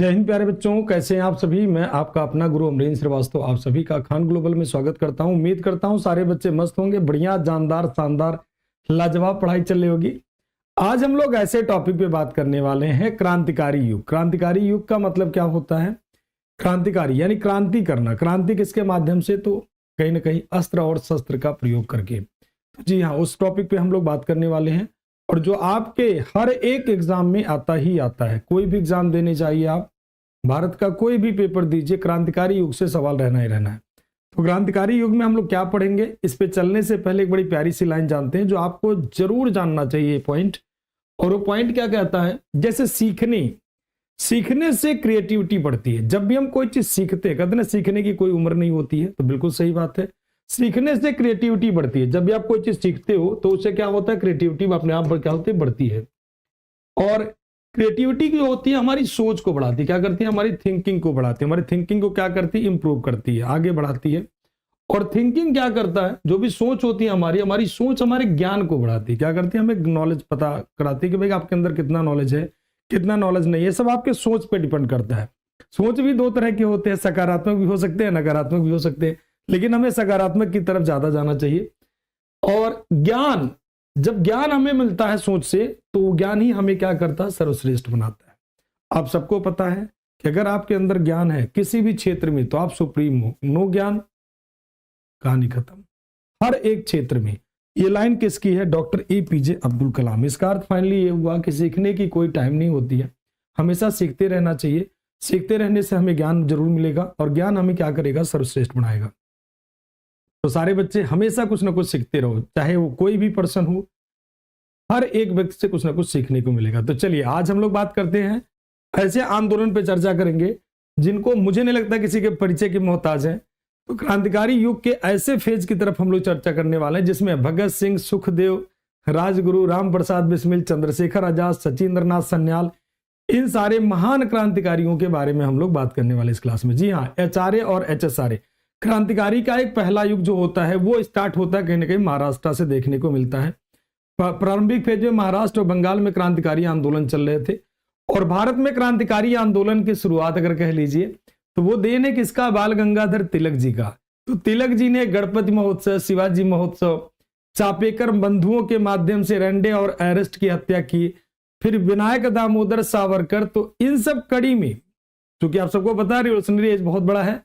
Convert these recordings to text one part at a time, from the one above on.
जय हिंद प्यारे बच्चों, कैसे हैं आप सभी। मैं आपका अपना गुरु अमरीन श्रीवास्तव आप सभी का खान ग्लोबल में स्वागत करता हूं। उम्मीद करता हूं सारे बच्चे मस्त होंगे, बढ़िया जानदार शानदार लाजवाब पढ़ाई चल रही होगी। आज हम लोग ऐसे टॉपिक पे बात करने वाले हैं, क्रांतिकारी युग। क्रांतिकारी युग का मतलब क्या होता है? क्रांतिकारी यानी क्रांति करना। क्रांति किसके माध्यम से? तो कहीं ना कहीं अस्त्र और शस्त्र का प्रयोग करके। तो जी हाँ, उस टॉपिक पे हम लोग बात करने वाले हैं और जो आपके हर एक एग्जाम में आता ही आता है। कोई भी एग्जाम देने चाहिए आप, भारत का कोई भी पेपर दीजिए, क्रांतिकारी युग से सवाल रहना ही रहना है। तो क्रांतिकारी युग में हम लोग क्या पढ़ेंगे, इस पे चलने से पहले एक बड़ी प्यारी सी लाइन जानते हैं जो आपको जरूर जानना चाहिए पॉइंट। और वो पॉइंट क्या कहता है? जैसे सीखने से क्रिएटिविटी बढ़ती है। जब भी हम कोई चीज सीखते हैं, कहते हैं ना सीखने की कोई उम्र नहीं होती है, तो बिल्कुल सही बात है। सीखने से क्रिएटिविटी बढ़ती है। जब भी आप कोई चीज सीखते हो तो उससे क्या होता है? क्रिएटिविटी अपने आप क्या होती है? बढ़ती है। और क्रिएटिविटी जो होती है हमारी सोच को बढ़ाती है। क्या करती है? हमारी थिंकिंग को बढ़ाती है। हमारी थिंकिंग को क्या करती है? इंप्रूव करती है, आगे बढ़ाती है। और थिंकिंग क्या करता है? जो भी सोच होती है हमारी सोच हमारे ज्ञान को बढ़ाती है। क्या करती है? हमें नॉलेज पता कराती है कि भाई आपके अंदर कितना नॉलेज है, कितना नॉलेज नहीं है। सब आपके सोच पे डिपेंड करता है। सोच भी दो तरह के होते हैं, सकारात्मक भी हो सकते हैं, नकारात्मक भी हो सकते हैं, लेकिन हमें सकारात्मक की तरफ ज्यादा जाना चाहिए। और ज्ञान, जब ज्ञान हमें मिलता है सोच से, तो ज्ञान ही हमें क्या करता है? सर्वश्रेष्ठ बनाता है। आप सबको पता है कि अगर आपके अंदर ज्ञान है किसी भी क्षेत्र में तो आप सुप्रीम हो। नो ज्ञान, कहानी खत्म। हर एक क्षेत्र में। ये लाइन किसकी है? Doctor APJ Abdul Kalam. इसका अर्थ फाइनली ये हुआ कि सीखने की कोई टाइम नहीं होती है, हमेशा सीखते रहना चाहिए। सीखते रहने से हमें ज्ञान जरूर मिलेगा और ज्ञान हमें क्या करेगा? सर्वश्रेष्ठ बनाएगा। तो सारे बच्चे हमेशा कुछ ना कुछ सीखते रहो, चाहे वो कोई भी पर्सन हो। हर एक व्यक्ति से कुछ ना कुछ सीखने को मिलेगा। तो चलिए आज हम लोग बात करते हैं, ऐसे आंदोलन पे चर्चा करेंगे जिनको मुझे नहीं लगता किसी के परिचय के मोहताज हैं। तो क्रांतिकारी युग के ऐसे फेज की तरफ हम लोग चर्चा करने वाले हैं जिसमें भगत सिंह, सुखदेव, राजगुरु, राम प्रसाद बिस्मिल, चंद्रशेखर आजाद, सचिंद्रनाथ सन्याल, इन सारे महान क्रांतिकारियों के बारे में हम लोग बात करने वाले इस क्लास में। जी हाँ, HRA और HSRA क्रांतिकारी का एक पहला युग जो होता है वो स्टार्ट होता है कहीं ना कहीं महाराष्ट्र से देखने को मिलता है। प्रारंभिक फेज में महाराष्ट्र और बंगाल में क्रांतिकारी आंदोलन चल रहे थे। और भारत में क्रांतिकारी आंदोलन की शुरुआत अगर कह लीजिए तो वो देन है किसका? बाल गंगाधर तिलक जी का। तो तिलक जी ने गणपति महोत्सव, शिवाजी महोत्सव, चापेकर बंधुओं के माध्यम से रेंडे और अरेस्ट की हत्या की, फिर विनायक दामोदर सावरकर। तो इन सब कड़ी में, क्योंकि आप सबको पता है रिवोल्यूशनरी एज बहुत बड़ा है,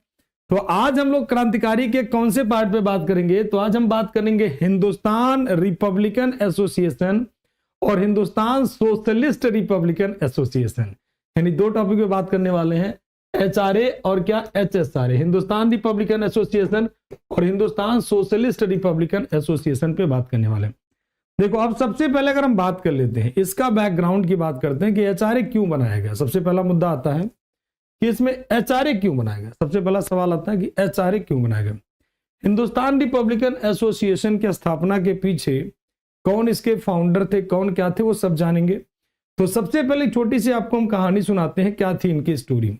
तो आज हम लोग क्रांतिकारी के कौन से पार्ट पे बात करेंगे? तो आज हम बात करेंगे हिंदुस्तान रिपब्लिकन एसोसिएशन और हिंदुस्तान सोशलिस्ट रिपब्लिकन एसोसिएशन, यानी दो टॉपिक पे बात करने वाले हैं। HRA और क्या? HSRA, हिंदुस्तान रिपब्लिकन एसोसिएशन और हिंदुस्तान सोशलिस्ट रिपब्लिकन एसोसिएशन पे बात करने वाले हैं। देखो, अब सबसे पहले अगर हम बात कर लेते हैं, इसका बैकग्राउंड की बात करते हैं कि HRA क्यों बनाया गया। सबसे पहला मुद्दा आता है कि इसमें HRA क्यों बनाया गया। सबसे पहला सवाल आता है कि HRA क्यों बनाया गया। हिंदुस्तान रिपब्लिकन एसोसिएशन की स्थापना के पीछे कौन इसके फाउंडर थे, कौन क्या थे, वो सब जानेंगे। तो सबसे पहले छोटी सी आपको हम कहानी सुनाते हैं, क्या थी इनकी स्टोरी।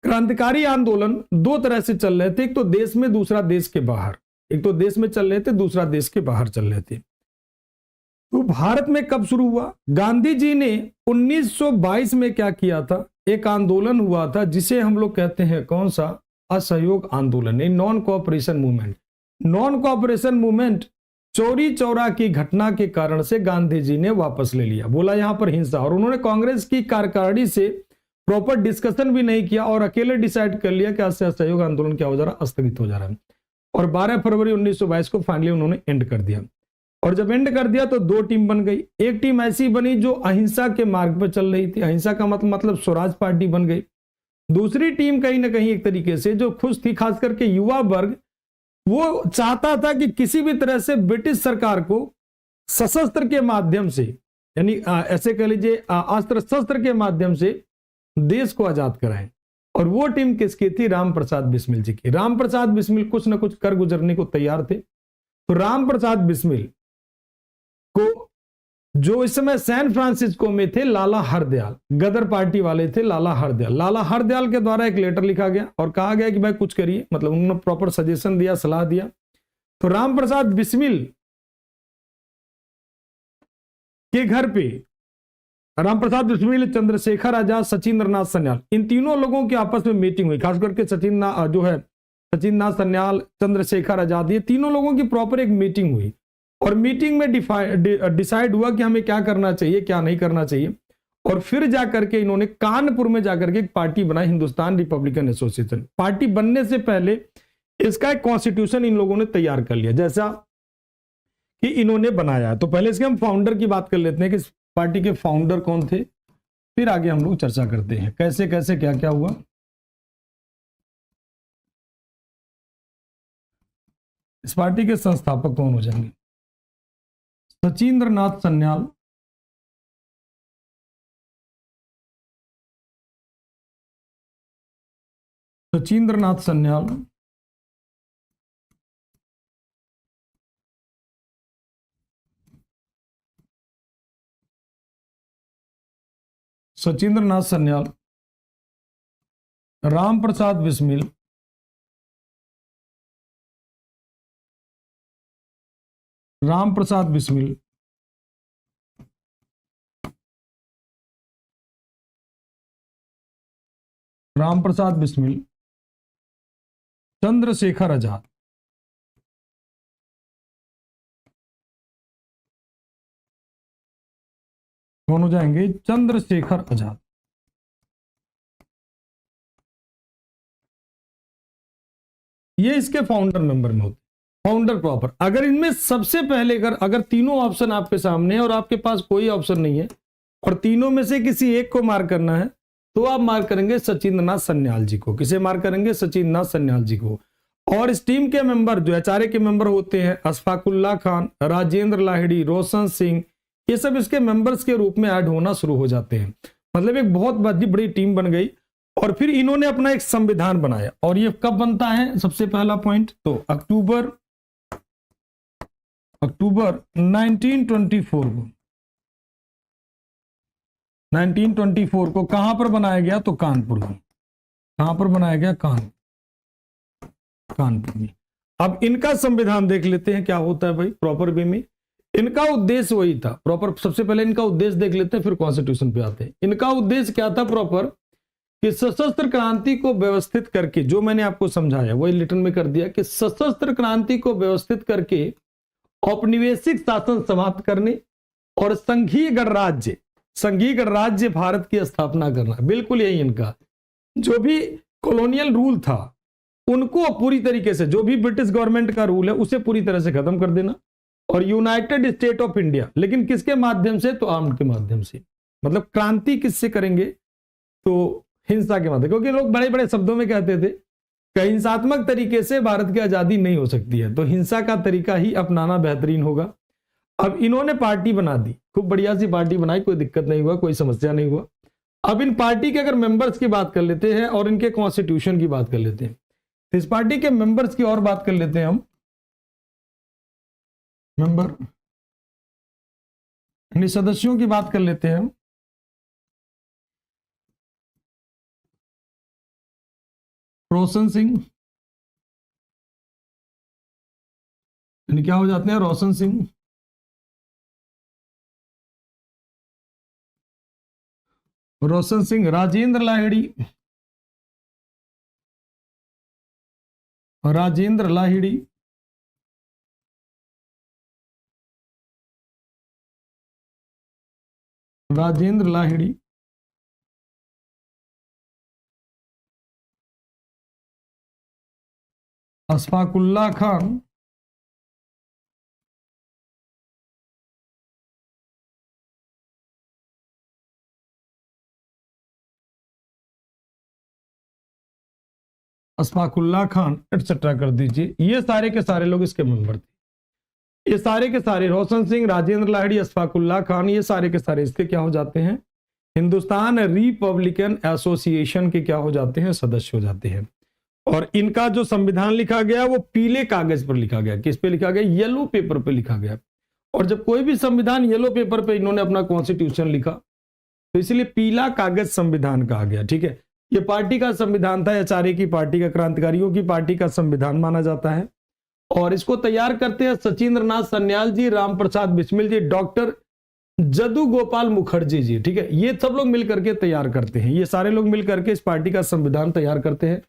क्रांतिकारी आंदोलन दो तरह से चल रहे थे, एक तो देश में, दूसरा देश के बाहर। एक तो देश में चल रहे थे, दूसरा देश के बाहर चल रहे थे। तो भारत में कब शुरू हुआ? गांधी जी ने 1922 में क्या किया था? एक आंदोलन हुआ था जिसे हम लोग कहते हैं कौन सा? असहयोग आंदोलन, non cooperation movement. Non cooperation movement Chauri Chaura की घटना के कारण से गांधी जी ने वापस ले लिया, बोला यहां पर हिंसा। और उन्होंने कांग्रेस की कार्यकारिणी से प्रॉपर डिस्कशन भी नहीं किया और अकेले डिसाइड कर लिया कि असहयोग आंदोलन क्या हो जा रहा? स्थगित हो जा रहा है। और 12 फरवरी 1922 को फाइनली उन्होंने एंड कर दिया। और जब एंड कर दिया तो दो टीम बन गई। एक टीम ऐसी बनी जो अहिंसा के मार्ग पर चल रही थी, अहिंसा का मतलब स्वराज पार्टी बन गई। दूसरी टीम कहीं ना कहीं एक तरीके से जो खुश थी, खास करके युवा वर्ग, वो चाहता था कि किसी भी तरह से ब्रिटिश सरकार को सशस्त्र के माध्यम से, यानी ऐसे कह लीजिए अस्त्र शस्त्र के माध्यम से देश को आजाद कराएं। और वो टीम किसकी थी? राम प्रसाद बिस्मिल जी की। राम प्रसाद बिस्मिल कुछ ना कुछ कर गुजरने को तैयार थे। तो राम प्रसाद बिस्मिल को, जो इस समय सैन फ्रांसिस्को में थे, लाला हरदयाल, गदर पार्टी वाले थे लाला हरदयाल। लाला हरदयाल के द्वारा एक लेटर लिखा गया और कहा गया कि भाई कुछ करिए, मतलब उन्होंने प्रॉपर सजेशन दिया, सलाह दिया। तो राम प्रसाद बिस्मिल के घर पे रामप्रसाद बिस्मिल, चंद्रशेखर आजाद, सचिंद्र नाथ सन्याल, इन तीनों लोगों की आपस में मीटिंग हुई, खास करके सचिंद्र नाथ सन्याल, चंद्रशेखर आजाद, ये तीनों लोगों की प्रॉपर एक मीटिंग हुई और मीटिंग में डिसाइड हुआ कि हमें क्या करना चाहिए, क्या नहीं करना चाहिए। और फिर जाकर के इन्होंने कानपुर में जाकर के एक पार्टी बनाई, हिंदुस्तान रिपब्लिकन एसोसिएशन। पार्टी बनने से पहले इसका एक कॉन्स्टिट्यूशन इन लोगों ने तैयार कर लिया, जैसा कि इन्होंने बनाया। तो पहले इसके हम फाउंडर की बात कर लेते हैं कि इस पार्टी के फाउंडर कौन थे, फिर आगे हम लोग चर्चा करते हैं कैसे कैसे क्या क्या हुआ। इस पार्टी के संस्थापक कौन हो जाएंगे? सचिंद्र नाथ सन्याल, सचिंद्र नाथ सन्याल, सचिंद्र नाथ सन्याल, राम प्रसाद बिस्मिल, राम प्रसाद बिस्मिल, राम प्रसाद बिस्मिल, चंद्रशेखर आजाद, कौन हो जाएंगे? चंद्रशेखर आजाद। ये इसके फाउंडर मेंबर में होते, फाउंडर प्रॉपर। अगर इनमें सबसे पहले अगर तीनों ऑप्शन आपके सामने है और आपके पास कोई ऑप्शन नहीं है और तीनों में से किसी एक को मार्क करना है, तो आप मार्क करेंगे सचिंद्र नाथ सन्याल जी को। किसे मार्क करेंगे? सचिंद्र नाथ सन्याल जी को। और इस टीम के मेंबर जो एचआरए के मेंबर होते हैं, अशफाकुल्ला खान, राजेंद्र लाहिड़ी, रोशन सिंह, ये सब इसके मेंबर्स के रूप में ऐड होना शुरू हो जाते हैं। मतलब एक बहुत बड़ी टीम बन गई। और फिर इन्होंने अपना एक संविधान बनाया। और ये कब बनता है? सबसे पहला पॉइंट तो अक्टूबर 1924 को कहां पर बनाया गया? तो कानपुर में। कहां पर बनाया गया? कानपुर में। अब इनका संविधान देख लेते हैं क्या होता है भाई प्रॉपर वे में। इनका उद्देश्य वही था प्रॉपर। सबसे पहले इनका उद्देश्य देख लेते हैं, फिर कॉन्स्टिट्यूशन पे आते हैं। इनका उद्देश्य क्या था प्रॉपर? कि सशस्त्र क्रांति को व्यवस्थित करके, जो मैंने आपको समझाया वही लिटन में कर दिया, कि सशस्त्र क्रांति को व्यवस्थित करके औपनिवेशिक शासन समाप्त करने और संघीय गणराज्य भारत की स्थापना करना। बिल्कुल यही इनका, जो भी कॉलोनियल रूल था उनको पूरी तरीके से, जो भी ब्रिटिश गवर्नमेंट का रूल है उसे पूरी तरह से खत्म कर देना। और यूनाइटेड स्टेट ऑफ इंडिया, लेकिन किसके माध्यम से? तो आर्म के माध्यम से। मतलब क्रांति किससे करेंगे? तो हिंसा के माध्यम। क्योंकि लोग बड़े बड़े शब्दों में कहते थे कि हिंसात्मक तरीके से भारत की आजादी नहीं हो सकती है, तो हिंसा का तरीका ही अपनाना बेहतरीन होगा। अब इन्होंने पार्टी बना दी, खूब बढ़िया सी पार्टी बनाई, कोई दिक्कत नहीं हुआ, कोई समस्या नहीं हुआ। अब इन पार्टी के अगर मेंबर्स की बात कर लेते हैं और इनके कॉन्स्टिट्यूशन की बात कर लेते हैं, तो इस पार्टी के मेंबर्स की और बात कर लेते हैं हम। मेंबर यानी सदस्यों की बात कर लेते हैं हम। रोशन सिंह, यानी क्या हो जाते हैं? रोशन सिंह, राजेंद्र लाहिड़ी, राजेंद्र लाहिड़ी, अशफाकुल्ला खान, एटसेट्रा कर दीजिए। ये सारे के सारे लोग इसके मेंबर थे। ये सारे के सारे रोशन सिंह, राजेंद्र लाहिड़ी, अशफाकुल्ला खान, ये सारे के सारे इसके क्या हो जाते हैं? हिंदुस्तान रिपब्लिकन एसोसिएशन के क्या हो जाते हैं? सदस्य हो जाते हैं। और इनका जो संविधान लिखा गया वो पीले कागज पर लिखा गया। किस पे लिखा गया? येलो पेपर पे लिखा गया। और जब कोई भी संविधान येलो पेपर पे इन्होंने अपना कॉन्स्टिट्यूशन लिखा, तो इसलिए पीला कागज संविधान कहा गया। ठीक है, ये पार्टी का संविधान था, एचआरए की पार्टी का, क्रांतिकारियों की पार्टी का संविधान माना जाता है। और इसको तैयार करते हैं सचिंद्र नाथ सन्याल जी, राम प्रसाद बिस्मिल जी, डॉक्टर जदू गोपाल मुखर्जी जी, ठीक है, ये सब लोग मिल करके तैयार करते हैं, ये सारे लोग मिल करके इस पार्टी का संविधान तैयार करते हैं।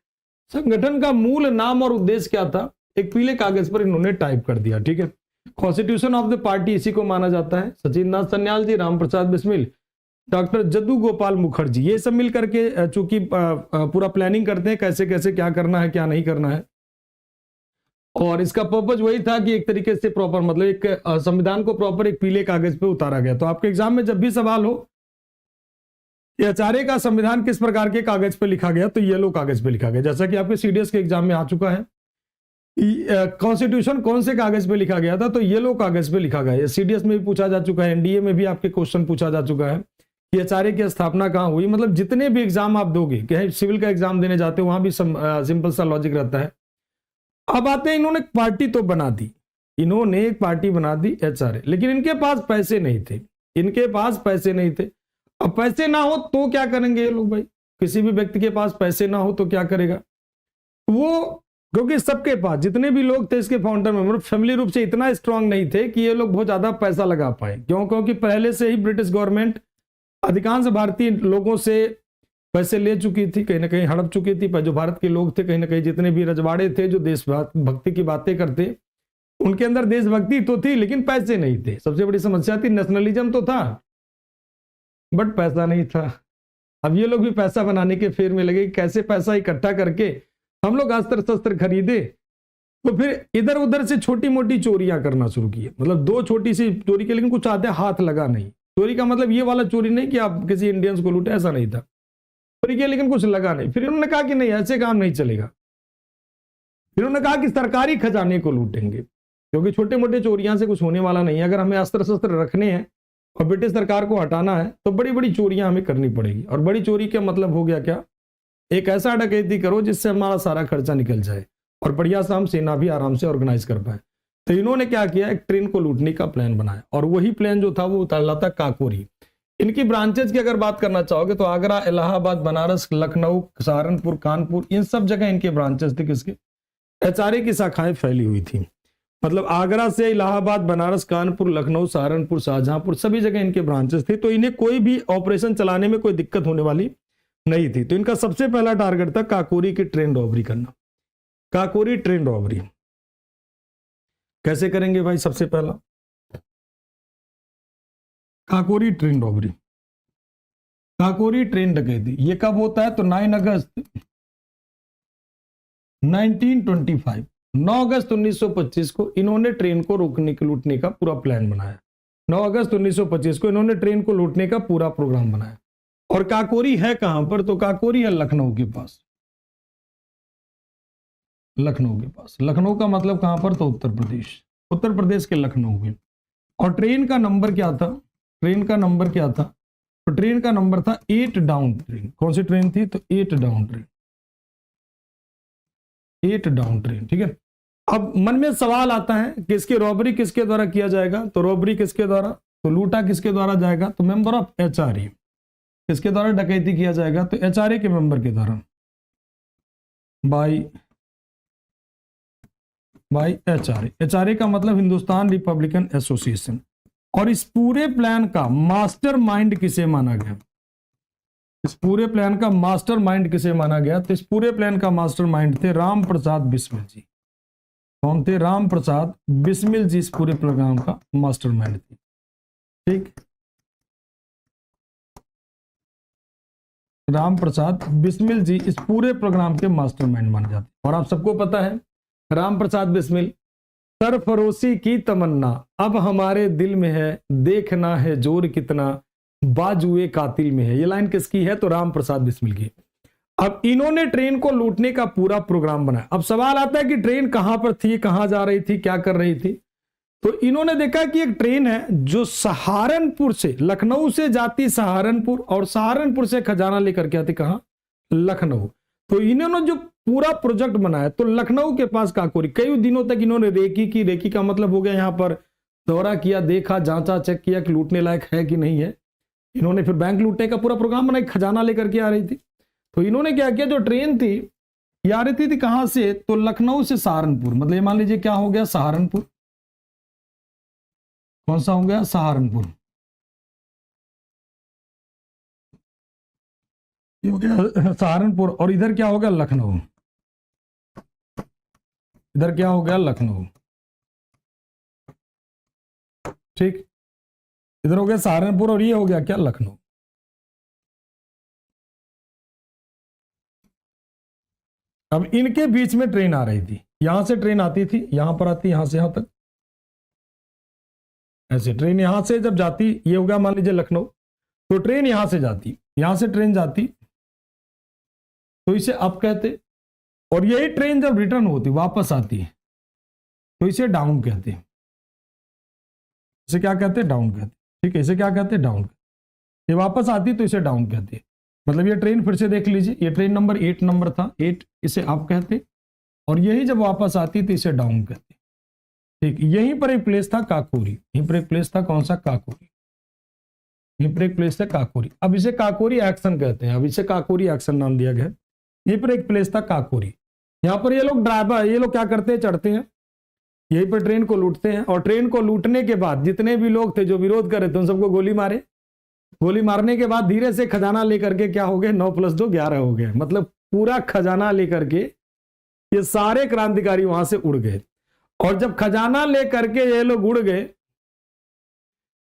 संगठन का मूल नाम और उद्देश्य क्या था, एक पीले कागज पर इन्होंने टाइप कर दिया, ठीक है। कॉन्स्टिट्यूशन ऑफ द पार्टी इसी को माना जाता है। सचिन नाथ सन्याल जी, राम प्रसाद बिस्मिल, डॉक्टर जदू गोपाल मुखर्जी, ये सब मिल करके चूंकि पूरा प्लानिंग करते हैं कैसे कैसे क्या करना है क्या नहीं करना है। और इसका पर्पज वही था कि एक तरीके से प्रॉपर, मतलब एक संविधान को प्रॉपर एक पीले कागज पे उतारा गया। तो आपके एग्जाम में जब भी सवाल हो कि आचार्य का संविधान किस प्रकार के कागज पे लिखा गया, तो येलो कागज पे लिखा गया, जैसा कि आपके सीडीएस के एग्जाम में आ चुका है। कॉन्स्टिट्यूशन कौन से कागज पे लिखा गया था, तो येलो कागज पे लिखा गया। सीडीएस में भी पूछा जा चुका है, एनडीए में भी आपके क्वेश्चन पूछा जा चुका है कि आचार्य की स्थापना कहां हुई। मतलब जितने भी एग्जाम आप दोगे, कहीं सिविल का एग्जाम देने जाते हो वहां भी सिंपल सा लॉजिक रहता है। अब आते हैं, इन्होंने पार्टी तो बना दी, इन्होंने एक पार्टी बना दी एचआरए, लेकिन इनके पास पैसे नहीं थे, इनके पास पैसे नहीं थे। अब पैसे ना हो तो क्या करेंगे ये लोग भाई, किसी भी व्यक्ति के पास पैसे ना हो तो क्या करेगा वो, क्योंकि सबके पास जितने भी लोग थे इसके फाउंडर मेंबर फैमिली रूप से इतना स्ट्रांग नहीं थे कि ये लोग बहुत ज्यादा पैसा लगा पाए। क्यों? क्योंकि पहले से ही ब्रिटिश गवर्नमेंट अधिकांश भारतीय लोगों से पैसे ले चुकी थी, कहीं ना कहीं हड़प चुकी थी। पर जो भारत के लोग थे, कहीं ना कहीं जितने भी रजवाड़े थे जो देशभक्ति की बातें करते, उनके अंदर देशभक्ति तो थी लेकिन पैसे नहीं थे। सबसे बड़ी समस्या थी, नेशनलिज्म तो था बट पैसा नहीं था। अब ये लोग भी पैसा बनाने के फेर में लगे, कैसे पैसा इकट्ठा करके हम लोग अस्त्र शस्त्र खरीदे। तो फिर इधर उधर से छोटी मोटी चोरियां करना शुरू किए, मतलब दो छोटी सी चोरी के, लेकिन कुछ आते हाथ लगा नहीं। चोरी का मतलब ये वाला चोरी नहीं कि आप किसी इंडियंस को लूटे, ऐसा नहीं था। चोरी किया लेकिन कुछ लगा नहीं। फिर इन्होंने कहा कि नहीं, ऐसे काम नहीं चलेगा। फिर उन्होंने कहा कि सरकारी खजाने को लूटेंगे, क्योंकि छोटे मोटे चोरियां से कुछ होने वाला नहीं है। अगर हमें अस्त्र शस्त्र रखने हैं और ब्रिटिश सरकार को हटाना है तो बड़ी बड़ी चोरियां हमें करनी पड़ेगी। और बड़ी चोरी का मतलब हो गया क्या, एक ऐसा डकैती करो जिससे हमारा सारा खर्चा निकल जाए और बढ़िया सा हम सेना भी आराम से ऑर्गेनाइज कर पाए। तो इन्होंने क्या किया, एक ट्रेन को लूटने का प्लान बनाया, और वही प्लान जो था वो उतारा था काकोरी। इनकी ब्रांचेज की अगर बात करना चाहोगे तो आगरा, इलाहाबाद, बनारस, लखनऊ, सहारनपुर, कानपुर, इन सब जगह इनके ब्रांचेस थे। किसके? एचआरए की शाखाएं फैली हुई थी। मतलब आगरा से इलाहाबाद, बनारस, कानपुर, लखनऊ, सहारनपुर, शाहजहांपुर, सभी जगह इनके ब्रांचेस थे। तो इन्हें कोई भी ऑपरेशन चलाने में कोई दिक्कत होने वाली नहीं थी। तो इनका सबसे पहला टारगेट था काकोरी की ट्रेन रॉबरी करना। काकोरी ट्रेन रॉबरी कैसे करेंगे भाई? सबसे पहला Kakori train robbery, Kakori train डकैती, ये कब होता है? तो 9 अगस्त 1925, 9 अगस्त 1925 को इन्होंने ट्रेन को रोकने के लूटने का पूरा प्लान बनाया। 9 अगस्त 1925 को इन्होंने ट्रेन को लूटने का पूरा प्रोग्राम बनाया। और काकोरी है कहां पर? तो काकोरी है लखनऊ के पास। लखनऊ के पास, लखनऊ का मतलब कहां पर? तो उत्तर प्रदेश, उत्तर प्रदेश के लखनऊ में। और ट्रेन का नंबर क्या था? ट्रेन का नंबर क्या था? तो ट्रेन का नंबर था 8 डाउन ट्रेन। कौन सी ट्रेन थी? तो 8 डाउन ट्रेन, 8 डाउन ट्रेन, ठीक है। अब मन में सवाल आता है कि इसकी रॉबरी किसके द्वारा किया जाएगा? तो रॉबरी किसके द्वारा, तो लूटा किसके द्वारा जाएगा? तो मेंबर ऑफ एचआरए। किसके द्वारा डकैती किया जाएगा? तो एचआरए के मेंबर के द्वारा, बाय एचआरए। एचआरए का मतलब हिंदुस्तान रिपब्लिकन एसोसिएशन। और इस पूरे प्लान का मास्टरमाइंड किसे माना गया? इस पूरे प्लान का मास्टरमाइंड किसे माना गया? तो इस पूरे प्लान का मास्टरमाइंड थे राम प्रसाद बिस्मिल जी। कौन थे? राम प्रसाद बिस्मिल जी इस पूरे प्रोग्राम का मास्टरमाइंड थे, ठीक। राम प्रसाद बिस्मिल जी इस पूरे प्रोग्राम के मास्टरमाइंड माने जाते। और आप सबको पता है राम प्रसाद बिस्मिल, सरफरोशी की तमन्ना अब हमारे दिल में है, देखना है जोर कितना बाजुए कातिल में है। ये लाइन किसकी है? तो राम प्रसाद बिस्मिल की। अब इन्होंने ट्रेन को लूटने का पूरा प्रोग्राम बनाया। अब सवाल आता है कि ट्रेन कहां पर थी, कहां जा रही थी, क्या कर रही थी? तो इन्होंने देखा कि एक ट्रेन है जो सहारनपुर से, लखनऊ से जाती सहारनपुर, और सहारनपुर से खजाना लेकर के आती कहां? लखनऊ। तो इन्होंने जो पूरा प्रोजेक्ट बनाया, तो लखनऊ के पास काकोरी, कई दिनों तक इन्होंने रेकी की। रेकी का मतलब हो गया यहां पर दौरा किया, देखा, जांचा, चेक किया कि लूटने लायक है कि नहीं है। इन्होंने फिर बैंक लूटने का पूरा प्रोग्राम बनाया, खजाना लेकर के आ रही थी। तो इन्होंने क्या किया, जो ट्रेन थी ये आ रही थी कहां से? तो लखनऊ से सहारनपुर। मतलब मान लीजिए क्या हो गया? सहारनपुर। कौन सा हो गया? सहारनपुर। ये हो गया सहारनपुर, और इधर क्या हो गया लखनऊ, इधर क्या हो गया लखनऊ। ठीक, इधर हो गया सहारनपुर और ये हो गया क्या लखनऊ। अब इनके बीच में ट्रेन आ रही थी, यहां से ट्रेन आती थी, यहां पर आती, यहां से यहां तक, ऐसे ट्रेन यहां से जब जाती, ये हो गया मान लीजिए लखनऊ, तो ट्रेन यहां से जाती, यहां से ट्रेन जाती तो इसे अप कहते, और यही ट्रेन जब रिटर्न होती वापस आती है तो इसे डाउन कहते हैं। इसे क्या कहते हैं डाउन कहते हैं। ठीक है, इसे क्या कहते हैं डाउन। ये वापस आती तो इसे डाउन कहते हैं। मतलब ये ट्रेन फिर से देख लीजिए, ये ट्रेन नंबर 8 नंबर था, 8 इसे अप कहते, और यही जब वापस आती तो इसे डाउन कहते। ठीक, यहीं पर एक प्लेस था काकोरी, यहीं पर एक प्लेस था कौन सा काकोरी, यहीं पर एक प्लेस था काकोरी। अब इसे काकोरी एक्शन कहते हैं, अब इसे काकोरी एक्शन नाम दिया गया। यहीं पर एक प्लेस था काकोरी, यहाँ पर ये लोग ड्राइवर, ये लोग क्या करते हैं चढ़ते हैं, यहीं पर ट्रेन को लूटते हैं, और ट्रेन को लूटने के बाद जितने भी लोग थे जो विरोध कर रहे थे उन सबको गोली मारे। गोली मारने के बाद धीरे से खजाना लेकर के क्या हो गए, 9 + 2 11 हो गए। मतलब पूरा खजाना लेकर के ये सारे क्रांतिकारी वहां से उड़ गए, और जब खजाना लेकर के ये लोग उड़ गए,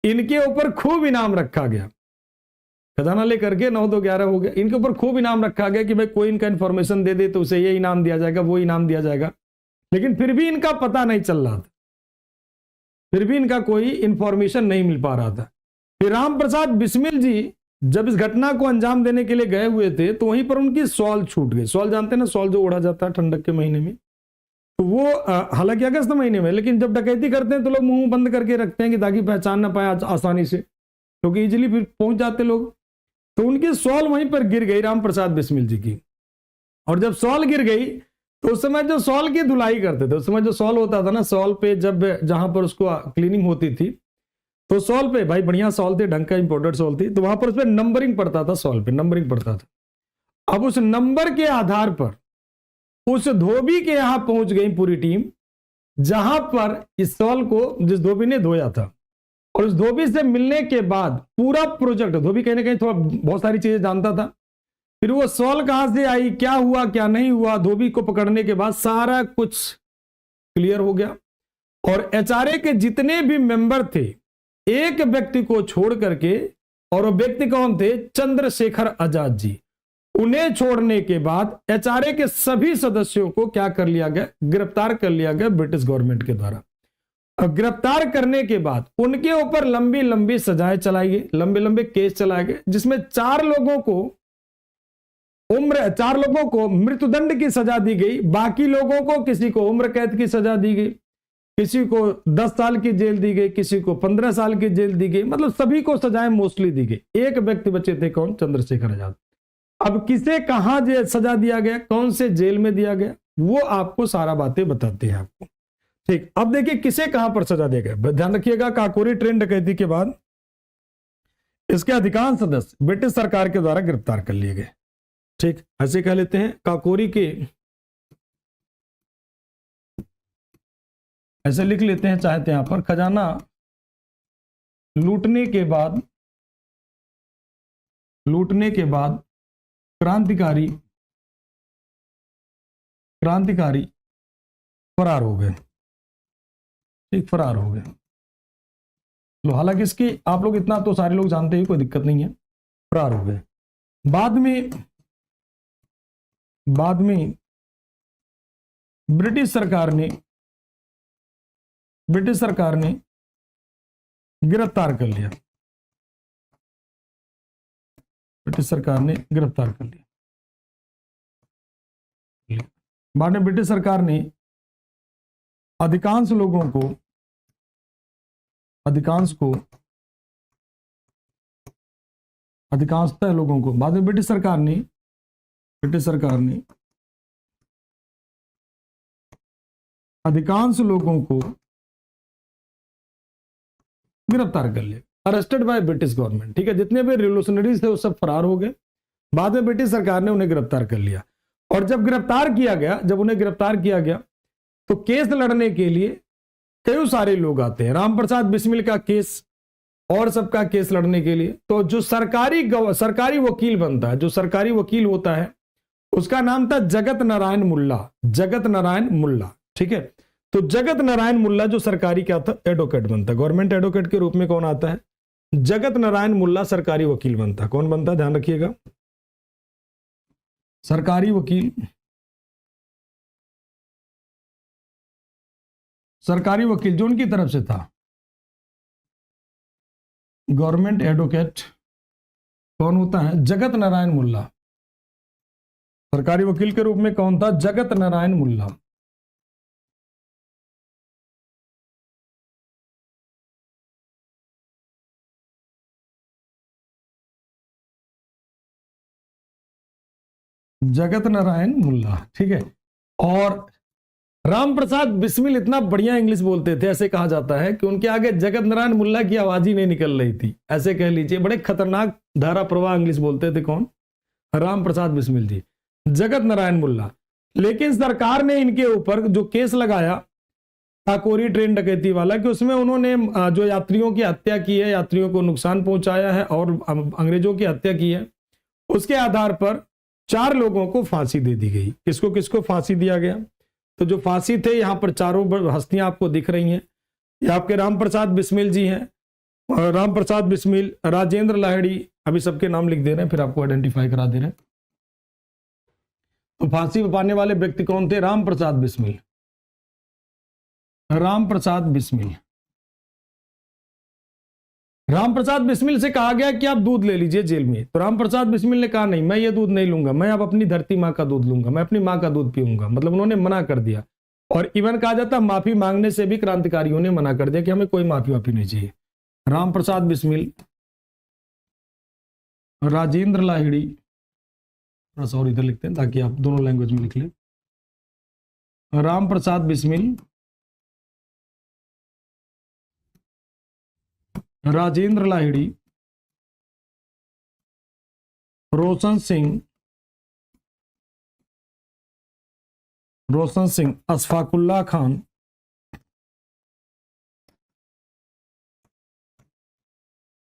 इनके ऊपर खूब इनाम रखा गया। खजाना लेकर के 9 2 11 हो गया, इनके ऊपर खूब इनाम रखा गया कि भाई कोई इनका इंफॉर्मेशन दे दे तो उसे ये इनाम दिया जाएगा, वो इनाम दिया जाएगा। लेकिन फिर भी इनका पता नहीं चल रहा था, फिर भी इनका कोई इंफॉर्मेशन नहीं मिल पा रहा था। फिर राम प्रसाद बिस्मिल जी जब इस घटना को अंजाम देने के लिए गए हुए थे तो वहीं पर उनकी शॉल छूट गई। शॉल जानते हैं ना, शॉल जो ओढ़ा जाता है ठंडक के महीने में, तो वो हालांकि अगस्त महीने में, लेकिन जब डकैती करते हैं तो लोग मुंह बंद करके रखते हैं कि ताकि पहचान ना पाए आसानी से, क्योंकि इजिली फिर पहुंच जाते लोग। तो उनकी शॉल वहीं पर गिर गई राम प्रसाद बिस्मिल जी की, और जब शॉल गिर गई तो उस समय जो शॉल की धुलाई करते थे, उस समय जो शॉल होता था ना, शॉल पे जब जहां पर उसको क्लीनिंग होती थी तो शॉल पे भाई बढ़िया शॉल थे, ढंग का इंपोर्टेड शॉल थी, तो वहां पर उस पर नंबरिंग पड़ता था, शॉल पे नंबरिंग पड़ता था। अब उस नंबर के आधार पर उस धोबी के यहां पहुंच गई पूरी टीम, जहां पर इस शॉल को जिस धोबी ने धोया था, और उस धोबी से मिलने के बाद पूरा प्रोजेक्ट, धोबी कहीं ना कहीं थोड़ा बहुत सारी चीजें जानता था, फिर वो शॉल कहां से आई, क्या हुआ क्या नहीं हुआ, धोबी को पकड़ने के बाद सारा कुछ क्लियर हो गया। और एचआरए के जितने भी मेंबर थे, एक व्यक्ति को छोड़ करके, और वो व्यक्ति कौन थे, चंद्रशेखर आजाद जी, उन्हें छोड़ने के बाद एचआरए के सभी सदस्यों को क्या कर लिया गया, गिरफ्तार कर लिया गया ब्रिटिश गवर्नमेंट के द्वारा। और गिरफ्तार करने के बाद उनके ऊपर लंबी लंबी सजाएं चलाई गई, लंबे लंबे केस चलाए गए, जिसमें 4 लोगों को मृत्युदंड की सजा दी गई, बाकी लोगों को किसी को उम्र कैद की सजा दी गई, किसी को 10 साल की जेल दी गई, किसी को 15 साल की जेल दी गई, मतलब सभी को सजाएं मोस्टली दी गई। एक व्यक्ति बचे थे, कौन, चंद्रशेखर आजाद। अब किसे कहां सजा दिया गया, कौन से जेल में दिया गया, वो आपको सारा बातें बताते हैं आपको। ठीक, अब देखिए किसे कहां पर सजा दिया गया। ध्यान रखिएगा, काकोरी ट्रेन डकैती के बाद इसके अधिकांश सदस्य ब्रिटिश सरकार के द्वारा गिरफ्तार कर लिए गए। ठीक, ऐसे कह लेते हैं काकोरी के, ऐसे लिख लेते हैं चाहते हैं यहां पर, खजाना लूटने के बाद क्रांतिकारी फरार हो गए। ठीक, फरार हो गए। लो, हालांकि इसकी आप लोग इतना तो सारे लोग जानते हैं, कोई दिक्कत नहीं है, फरार हो गए। बाद में ब्रिटिश सरकार ने गिरफ्तार कर लिया, ब्रिटिश सरकार ने गिरफ्तार कर लिया। बाद में ब्रिटिश सरकार ने अधिकांशतः लोगों को बाद में ब्रिटिश सरकार ने अधिकांश लोगों को गिरफ्तार कर लिया, अरेस्टेड बाय ब्रिटिश गवर्नमेंट। ठीक है, जितने भी रिवोल्यूशनरीज थे वो सब फरार हो गए। बाद में ब्रिटिश सरकार ने उन्हें गिरफ्तार कर लिया, और जब उन्हें गिरफ्तार किया गया तो केस लड़ने के लिए कई सारे लोग आते हैं। राम प्रसाद बिस्मिल का केस और सबका केस लड़ने के लिए। तो जो सरकारी वकील बनता है, जो सरकारी वकील होता है, उसका नाम था जगत नारायण मुल्ला, जगत नारायण मुल्ला। ठीक है, तो जगत नारायण मुल्ला जो सरकारी क्या था, एडवोकेट बनता है। गवर्नमेंट एडवोकेट के रूप में कौन आता है, जगत नारायण मुल्ला सरकारी वकील बनता है। कौन बनता है, ध्यान रखिएगा, सरकारी वकील, सरकारी वकील जो उनकी तरफ से था, गवर्नमेंट एडवोकेट कौन होता है, जगत नारायण मुल्ला। सरकारी वकील के रूप में कौन था, जगत नारायण मुल्ला। जगत नारायण मुल्ला, ठीक है। और राम प्रसाद बिस्मिल इतना बढ़िया इंग्लिश बोलते थे, ऐसे कहा जाता है कि उनके आगे जगत नारायण मुल्ला की आवाज ही नहीं निकल रही थी, ऐसे कह लीजिए। बड़े खतरनाक धारा प्रवाह इंग्लिश बोलते थे। कौन, राम प्रसाद बिस्मिल जी, जगत नारायण मुल्ला। लेकिन सरकार ने इनके ऊपर जो केस लगाया काकोरी ट्रेन डकैती वाला, कि उसमें उन्होंने जो यात्रियों की हत्या की है, यात्रियों को नुकसान पहुंचाया है और अंग्रेजों की हत्या की है, उसके आधार पर 4 लोगों को फांसी दे दी गई। किसको किसको फांसी दिया गया, तो जो फांसी थे, यहां पर चारों हस्तियां आपको दिख रही हैं। ये आपके राम प्रसाद बिस्मिल जी हैं, राम प्रसाद बिस्मिल, राजेंद्र लाहिड़ी, अभी सबके नाम लिख दे रहे हैं, फिर आपको आइडेंटिफाई करा दे रहे हैं। तो फांसी पाने वाले व्यक्ति कौन थे, राम प्रसाद बिस्मिल, राम प्रसाद बिस्मिल। राम प्रसाद बिस्मिल से कहा गया कि आप दूध ले लीजिए जेल में, तो राम प्रसाद बिस्मिल ने कहा नहीं, मैं ये दूध नहीं लूंगा, मैं अब अपनी धरती माँ का दूध लूंगा, मैं अपनी माँ का दूध पीऊंगा। मतलब उन्होंने मना कर दिया। और इवन कहा जाता है माफी मांगने से भी क्रांतिकारियों ने मना कर दिया कि हमें कोई माफी वाफी नहीं चाहिए। राम प्रसाद बिस्मिल, राजेंद्र लाहिड़ी, और इधर लिखते हैं ताकि आप दोनों लैंग्वेज में लिख लें। राम प्रसाद बिस्मिल, राजेंद्र लाहिड़ी, रोशन सिंह, अशफाकुल्ला खान,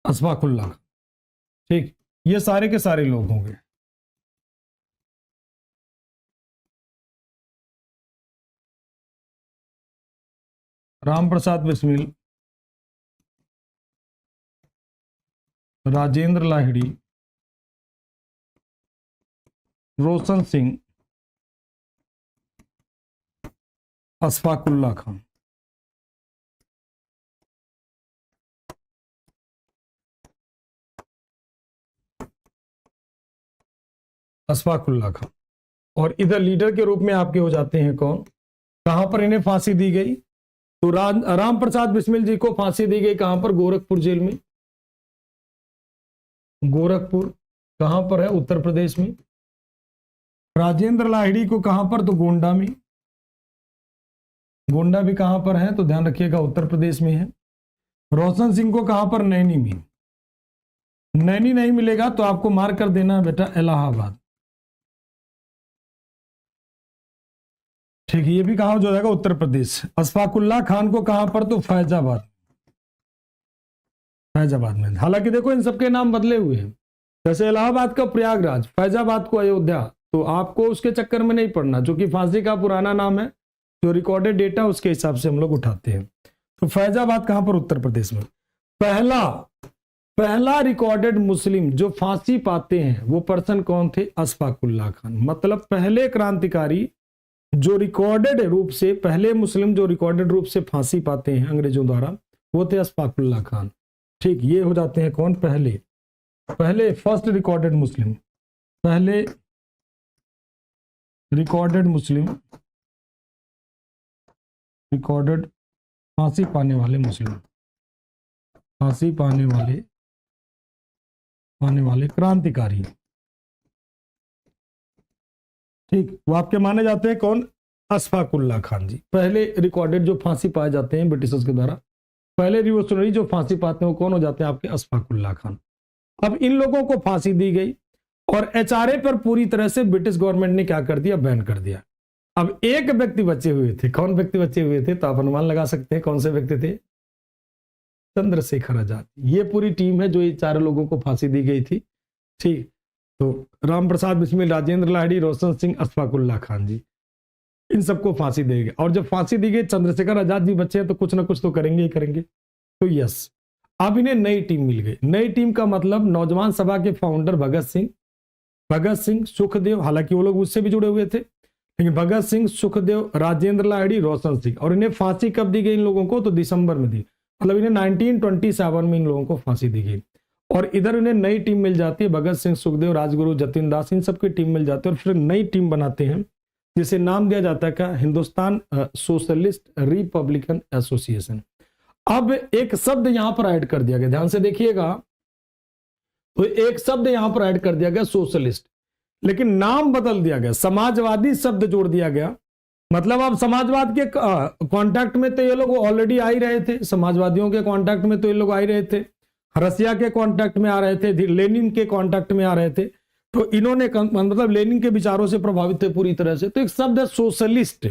अशफाकुल्ला, ठीक, ये सारे के सारे लोग होंगे। राम प्रसाद बिस्मिल, राजेंद्र लाहिड़ी, रोशन सिंह, अशफाकुल्ला खान। अशफाकुल्ला खान। और इधर लीडर के रूप में आपके हो जाते हैं कौन, कहां पर इन्हें फांसी दी गई, तो राम प्रसाद बिस्मिल जी को फांसी दी गई कहां पर, गोरखपुर जेल में। गोरखपुर कहां पर है, उत्तर प्रदेश में। राजेंद्र लाहिड़ी को कहां पर, तो गोंडा में। गोंडा भी कहां पर है, तो ध्यान रखिएगा उत्तर प्रदेश में है। रोशन सिंह को कहां पर, नैनी में। नैनी नहीं मिलेगा तो आपको मार्क कर देना है बेटा इलाहाबाद। ठीक है, ये भी कहां हो जाएगा, उत्तर प्रदेश। अशफाकुल्ला खान को कहां पर, तो फैजाबाद, फैजाबाद में। हालांकि देखो इन सबके नाम बदले हुए हैं, जैसे इलाहाबाद का प्रयागराज, फैजाबाद को अयोध्या। तो आपको उसके चक्कर में नहीं पड़ना, जो कि फांसी का पुराना नाम है, जो रिकॉर्डेड डेटा उसके हिसाब से हम लोग उठाते हैं। तो फैजाबाद कहां पर, उत्तर प्रदेश में। पहला रिकॉर्डेड मुस्लिम जो फांसी पाते हैं वो पर्सन कौन थे, अशफाकुल्ला खान। मतलब पहले क्रांतिकारी जो रिकॉर्डेड रूप से, पहले मुस्लिम जो रिकॉर्डेड रूप से फांसी पाते हैं अंग्रेजों द्वारा, वो थे अशफाकुल्ला खान। ठीक, ये हो जाते हैं कौन, पहले फर्स्ट रिकॉर्डेड मुस्लिम, पहले रिकॉर्डेड मुस्लिम, रिकॉर्डेड फांसी पाने वाले मुस्लिम, फांसी पाने वाले क्रांतिकारी। ठीक, वो आपके माने जाते हैं कौन, अशफाकुल्ला खान जी। पहले रिकॉर्डेड जो फांसी पाए जाते हैं ब्रिटिशर्स के द्वारा, पहले रिवोल्यूशनरी जो फांसी पाते हैं वो कौन हो जाते हैं, आपके अशफाकुल्ला खान। अब इन लोगों को फांसी दी गई और एचआरए पर पूरी तरह से ब्रिटिश गवर्नमेंट ने क्या कर दिया, बैन कर दिया। अब एक व्यक्ति बचे हुए थे, कौन व्यक्ति बचे हुए थे, तो आप अनुमान लगा सकते हैं कौन से व्यक्ति थे, चंद्रशेखर आजाद। ये पूरी टीम है जो ये चारों लोगों को फांसी दी गई थी। ठीक, तो राम प्रसाद बिस्मिल, राजेंद्र लाहिड़ी, रोशन सिंह, अशफाकुल्ला खान जी, इन सबको फांसी दी गई। और जब फांसी दी गई, चंद्रशेखर आजाद जी बच्चे हैं तो कुछ ना कुछ तो करेंगे ही करेंगे। तो यस, अब इन्हें नई टीम मिल गई। नई टीम का मतलब नौजवान सभा के फाउंडर भगत सिंह, सुखदेव, हालांकि वो लोग उससे भी जुड़े हुए थे, लेकिन भगत सिंह, सुखदेव, राजेंद्र लाहिड़ी, रोशन सिंह। और इन्हें फांसी कब दी गई इन लोगों को? तो दिसंबर में दी, मतलब इन्हें 1927 में इन लोगों को फांसी दी गई। और इधर इन्हें नई टीम मिल जाती है, भगत सिंह, सुखदेव, राजगुरु, जतिन दास, इन सबकी टीम मिल जाती है। और फिर नई टीम बनाते हैं जिसे नाम दिया जाता है क्या? Hindustan socialist Republican association. अब एक शब्द यहां पर ऐड कर दिया गया, ध्यान से देखिएगा। तो एक शब्द यहां पर ऐड कर दिया गया सोशलिस्ट, लेकिन नाम बदल दिया गया, समाजवादी शब्द जोड़ दिया गया। मतलब अब समाजवाद के कांटेक्ट में तो ये लोग ऑलरेडी आ ही रहे थे, समाजवादियों के कांटेक्ट में तो ये लोग आ ही रहे थे, रसिया के कांटेक्ट में आ रहे थे, लेनिन के कांटेक्ट में आ रहे थे। तो इन्होंने मतलब लेनिन के विचारों से प्रभावित थे पूरी तरह से। तो एक शब्द है socialist,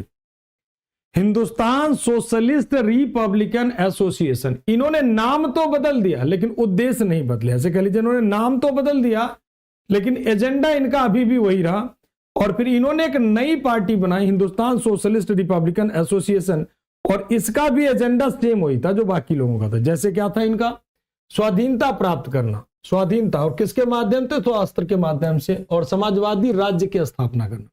Hindustan socialist Republican association. इन्होंने नाम तो बदल दिया लेकिन उद्देश्य नहीं बदले। ऐसे कह लीजिए, इन्होंने नाम तो बदल दिया लेकिन एजेंडा इनका अभी भी वही रहा। और फिर इन्होंने एक नई पार्टी बनाई, हिंदुस्तान सोशलिस्ट रिपब्लिकन एसोसिएशन, और इसका भी एजेंडा सेम वही था जो बाकी लोगों का था। जैसे क्या था इनका? स्वाधीनता प्राप्त करना, स्वाधीनता, और किसके माध्यम से? तो अस्त्र के माध्यम से, और समाजवादी राज्य की स्थापना करना।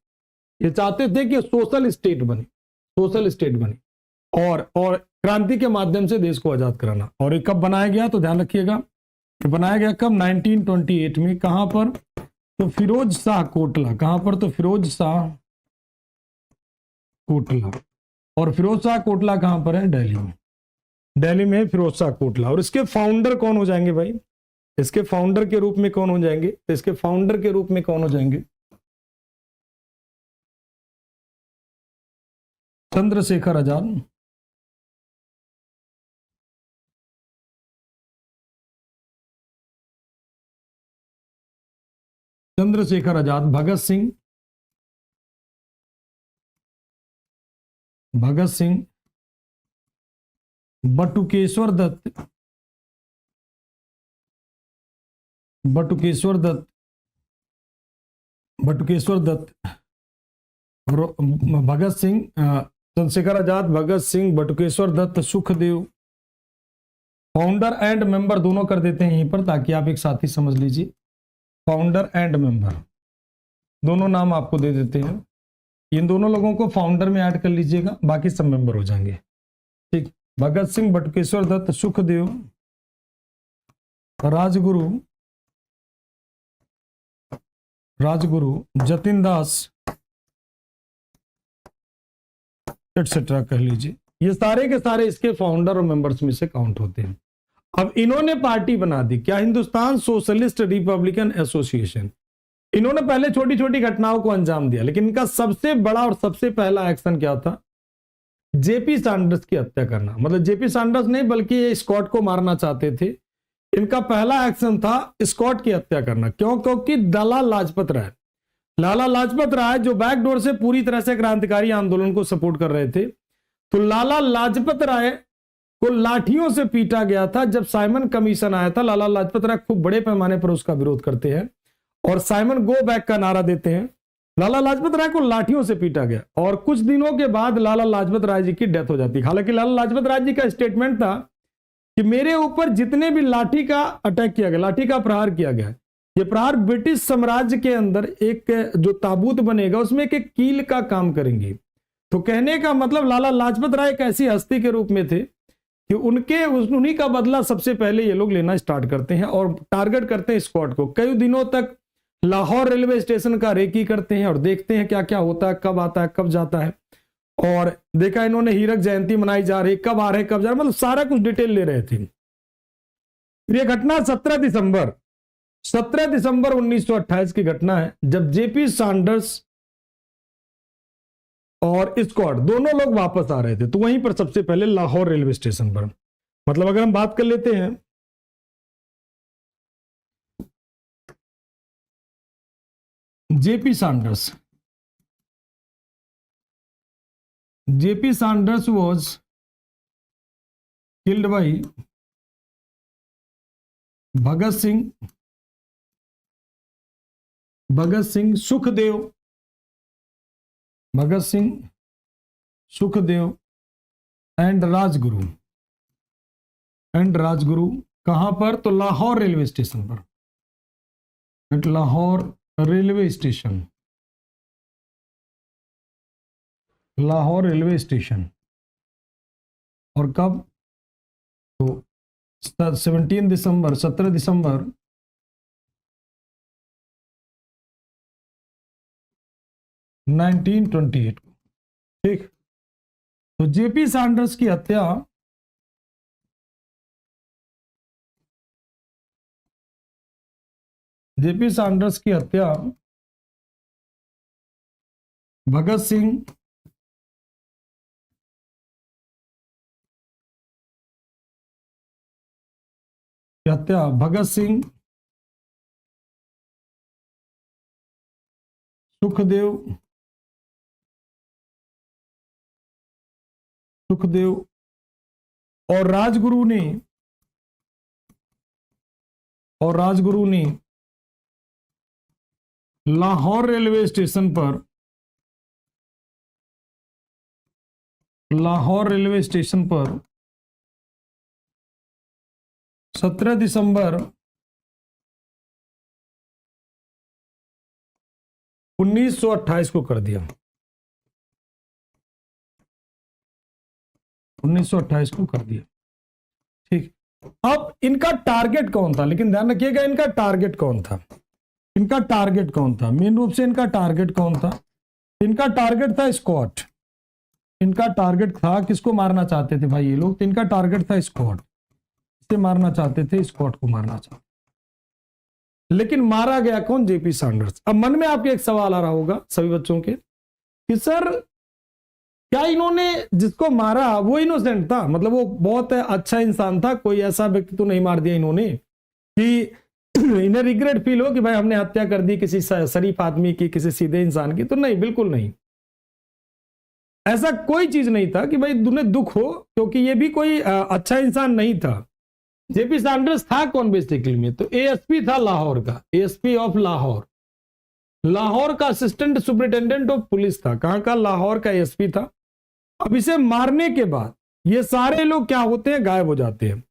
ये चाहते थे कि सोशल स्टेट बने, सोशल स्टेट बने, और क्रांति के माध्यम से देश को आजाद कराना। और ये कब बनाया गया? तो ध्यान रखिएगा, ये बनाया गया कब? 1928 में। कहां पर? तो फिरोज शाह कोटला। कहां पर? तो फिरोज शाह कोटला। और फिरोज शाह कोटला कहां पर है? दिल्ली में। दिल्ली में फिरोज शाह कोटला। और इसके फाउंडर कौन हो जाएंगे भाई? इसके फाउंडर के रूप में कौन हो जाएंगे? तो इसके फाउंडर के रूप में कौन हो जाएंगे? Chandrashekhar Azad, Chandrashekhar Azad, Bhagat Singh, Batukeshwar Dutt, Bhagat Singh, Chandrashekhar Azad, Bhagat Singh, Batukeshwar Dutt, Sukhdev. Founder and member दोनों कर देते हैं यहीं पर ताकि आप एक साथ ही समझ लीजिए। फाउंडर एंड मेंबर दोनों नाम आपको दे देते हैं। इन दोनों लोगों को फाउंडर में ऐड कर लीजिएगा, बाकी सब मेंबर हो जाएंगे। ठीक, भगत सिंह, बटुकेश्वर दत्त, सुखदेव, राजगुरु, जतिन दास, एटसेट्रा कह लीजिए। ये सारे के सारे इसके फाउंडर और मेंबर्स में से काउंट होते हैं। अब इन्होंने पार्टी बना दी, क्या? Hindustan socialist Republican association. इन्होंने पहले छोटी छोटी घटनाओं को अंजाम दिया, लेकिन इनका सबसे बड़ा और सबसे पहला एक्शन क्या था? जेपी सैंडर्स की हत्या करना। मतलब जेपी सैंडर्स नहीं, बल्कि ये स्कॉट को मारना चाहते थे। इनका पहला एक्शन था स्कॉट की हत्या करना। क्यों? क्योंकि लाला लाजपत राय जो बैकडोर से पूरी तरह से क्रांतिकारी आंदोलन को सपोर्ट कर रहे थे, तो लाला लाजपत राय को लाठियों से पीटा गया था। जब साइमन कमीशन आया था, लाला लाजपत राय खूब बड़े पैमाने पर उसका विरोध करते हैं और साइमन गो बैक का नारा देते हैं। लाला लाजपत राय को लाठियों से पीटा गया और कुछ दिनों के बाद लाला लाजपत राय जी की डेथ हो जाती। हालांकि लाला लाजपत राय जी का स्टेटमेंट था कि मेरे ऊपर जितने भी लाठी का अटैक किया गया, लाठी का प्रहार किया गया, ये प्रहार ब्रिटिश साम्राज्य के अंदर एक जो ताबूत बनेगा उसमें एक कील का काम करेंगे। तो कहने का मतलब लाला लाजपत राय एक ऐसी हस्ती के रूप में थे कि उन्हीं का बदला सबसे पहले ये लोग लेना स्टार्ट करते हैं और टारगेट करते हैं स्क्वाड को। कई दिनों तक लाहौर रेलवे स्टेशन का रेकी करते हैं और देखते हैं क्या क्या होता है, कब आता है, कब जाता है। और देखा इन्होंने हीरक जयंती मनाई जा रही, कब आ रहे, कब जा रहे, मतलब सारा कुछ डिटेल ले रहे थे। ये घटना 17 दिसंबर 1928 की घटना है, जब जेपी सैंडर्स और स्कॉट दोनों लोग वापस आ रहे थे। तो वहीं पर सबसे पहले लाहौर रेलवे स्टेशन पर, मतलब अगर हम बात कर लेते हैं JP Saunders was killed by Bhagat Singh Sukhdev, Bhagat Singh Sukhdev and Rajguru, कहां पर? तो लाहौर रेलवे स्टेशन पर, at Lahore railway station, Lahore railway station. और कब? तो 17 दिसंबर 17 दिसंबर 1928 को। ठीक, तो जेपी सैंडर्स की हत्या भगत सिंह भगत सिंह सुखदेव और राजगुरु ने लाहौर रेलवे स्टेशन पर 17 दिसंबर 1928 को कर दिया। 1928 को कर दिया। ठीक, अब इनका टारगेट कौन था? लेकिन ध्यान रखिएगा, इनका टारगेट कौन था? मेन रूप से इनका टारगेट कौन था? इनका टारगेट था स्कॉट। इनका टारगेट था, किसको मारना चाहते थे भाई ये लोग? तो इनका टारगेट था स्कॉट, इसे मारना चाहते थे, स्कॉट को मारना चाहते। लेकिन मारा गया कौन? JP Sanders. अब मन में आपके एक सवाल आ रहा होगा सभी बच्चों के कि सर क्या इन्होंने जिसको मारा वो इनोसेंट था? मतलब वो बहुत अच्छा इंसान था, कोई ऐसा व्यक्ति तो नहीं मार दिया इन्होंने कि इन्हें रिग्रेट फील हो कि भाई हमने हत्या कर दी किसी शरीफ आदमी की, किसी सीधे इंसान की? तो नहीं, बिल्कुल नहीं, ऐसा कोई चीज नहीं था कि भाई तुम्हें दुख हो, क्योंकि ये भी कोई अच्छा इंसान नहीं था। जेपी सैंडर्स था कौन बेसिकली में? तो एएसपी था लाहौर का, एएसपी ऑफ लाहौर, लाहौर का असिस्टेंट सुपरिटेंडेंट ऑफ पुलिस था। कहां का? लाहौर का एएसपी था। अब इसे मारने के बाद ये सारे लोग क्या होते हैं? गायब हो जाते हैं।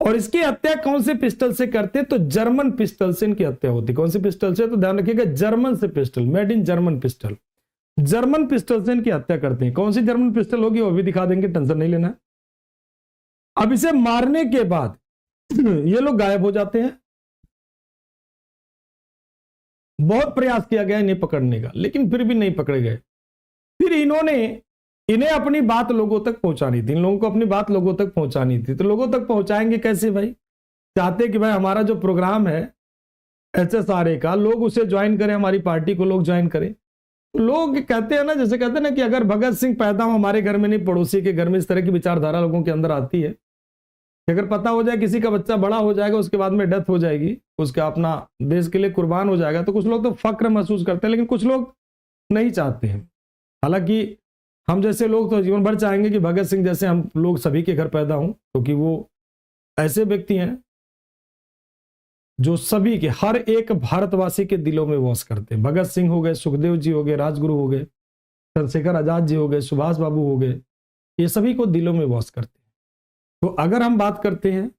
और इसकी हत्या कौन से पिस्टल से करते हैं? तो जर्मन पिस्टल से इनकी हत्या होती है। कौन से पिस्टल से? तो ध्यान रखिएगा, जर्मन से pistol, made in German pistol, German pistol से इनकी हत्या करते हैं। कौन सी जर्मन पिस्टल होगी वो भी दिखा देंगे, टेंशन नहीं लेना। अब इसे मारने के बाद ये लोग गायब हो जाते हैं। बहुत प्रयास किया गया इन्हें पकड़ने का, लेकिन फिर भी नहीं पकड़े गए। फिर इन्हें अपनी बात लोगों तक पहुंचानी थी, इन लोगों को अपनी बात लोगों तक पहुंचानी थी। तो लोगों तक पहुंचाएंगे कैसे भाई? चाहते कि भाई हमारा जो प्रोग्राम है एचएसआरए का, लोग उसे ज्वाइन करें, हमारी पार्टी को लोग ज्वाइन करें। लोग कहते हैं ना, जैसे कहते हैं ना कि अगर भगत सिंह पैदा हो हमारे घर में नहीं पड़ोसी के घर में, इस तरह की विचारधारा लोगों के अंदर आती है। अगर पता हो जाए किसी का बच्चा बड़ा हो जाएगा, उसके बाद में डेथ हो जाएगी, उसका अपना देश के लिए कुर्बान हो जाएगा, तो कुछ लोग तो फक्र महसूस करते हैं, लेकिन कुछ लोग नहीं चाहते हैं। हालांकि हम जैसे लोग तो जीवन भर चाहेंगे कि भगत सिंह जैसे हम लोग सभी के घर पैदा हों, क्योंकि वो ऐसे व्यक्ति हैं जो सभी के, हर एक भारतवासी के दिलों में वास करते हैं। भगत सिंह हो गए, सुखदेव जी हो गए, राजगुरु हो गए, चंद्रशेखर आजाद जी हो गए, सुभाष बाबू हो गए, ये सभी को दिलों में वास करते हैं। तो अगर हम बात करते हैं,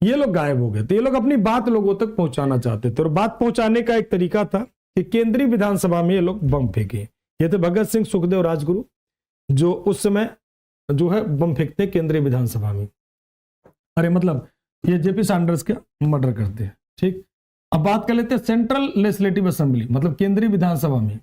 ये लोग गायब हो गए, तो ये लोग अपनी बात लोगों तक पहुंचाना चाहते थे। और बात पहुंचाने का एक तरीका था कि केंद्रीय विधानसभा में ये लोग बम फेंके। ये थे भगत सिंह, सुखदेव, राजगुरु, जो उस समय जो है बम फेंकते केंद्रीय विधानसभा में। अरे मतलब ये जेपी सैंडर्स का मर्डर करते हैं। ठीक, अब बात कर लेते हैं सेंट्रल लेजिस्लेटिव असेंबली, मतलब केंद्रीय विधानसभा में।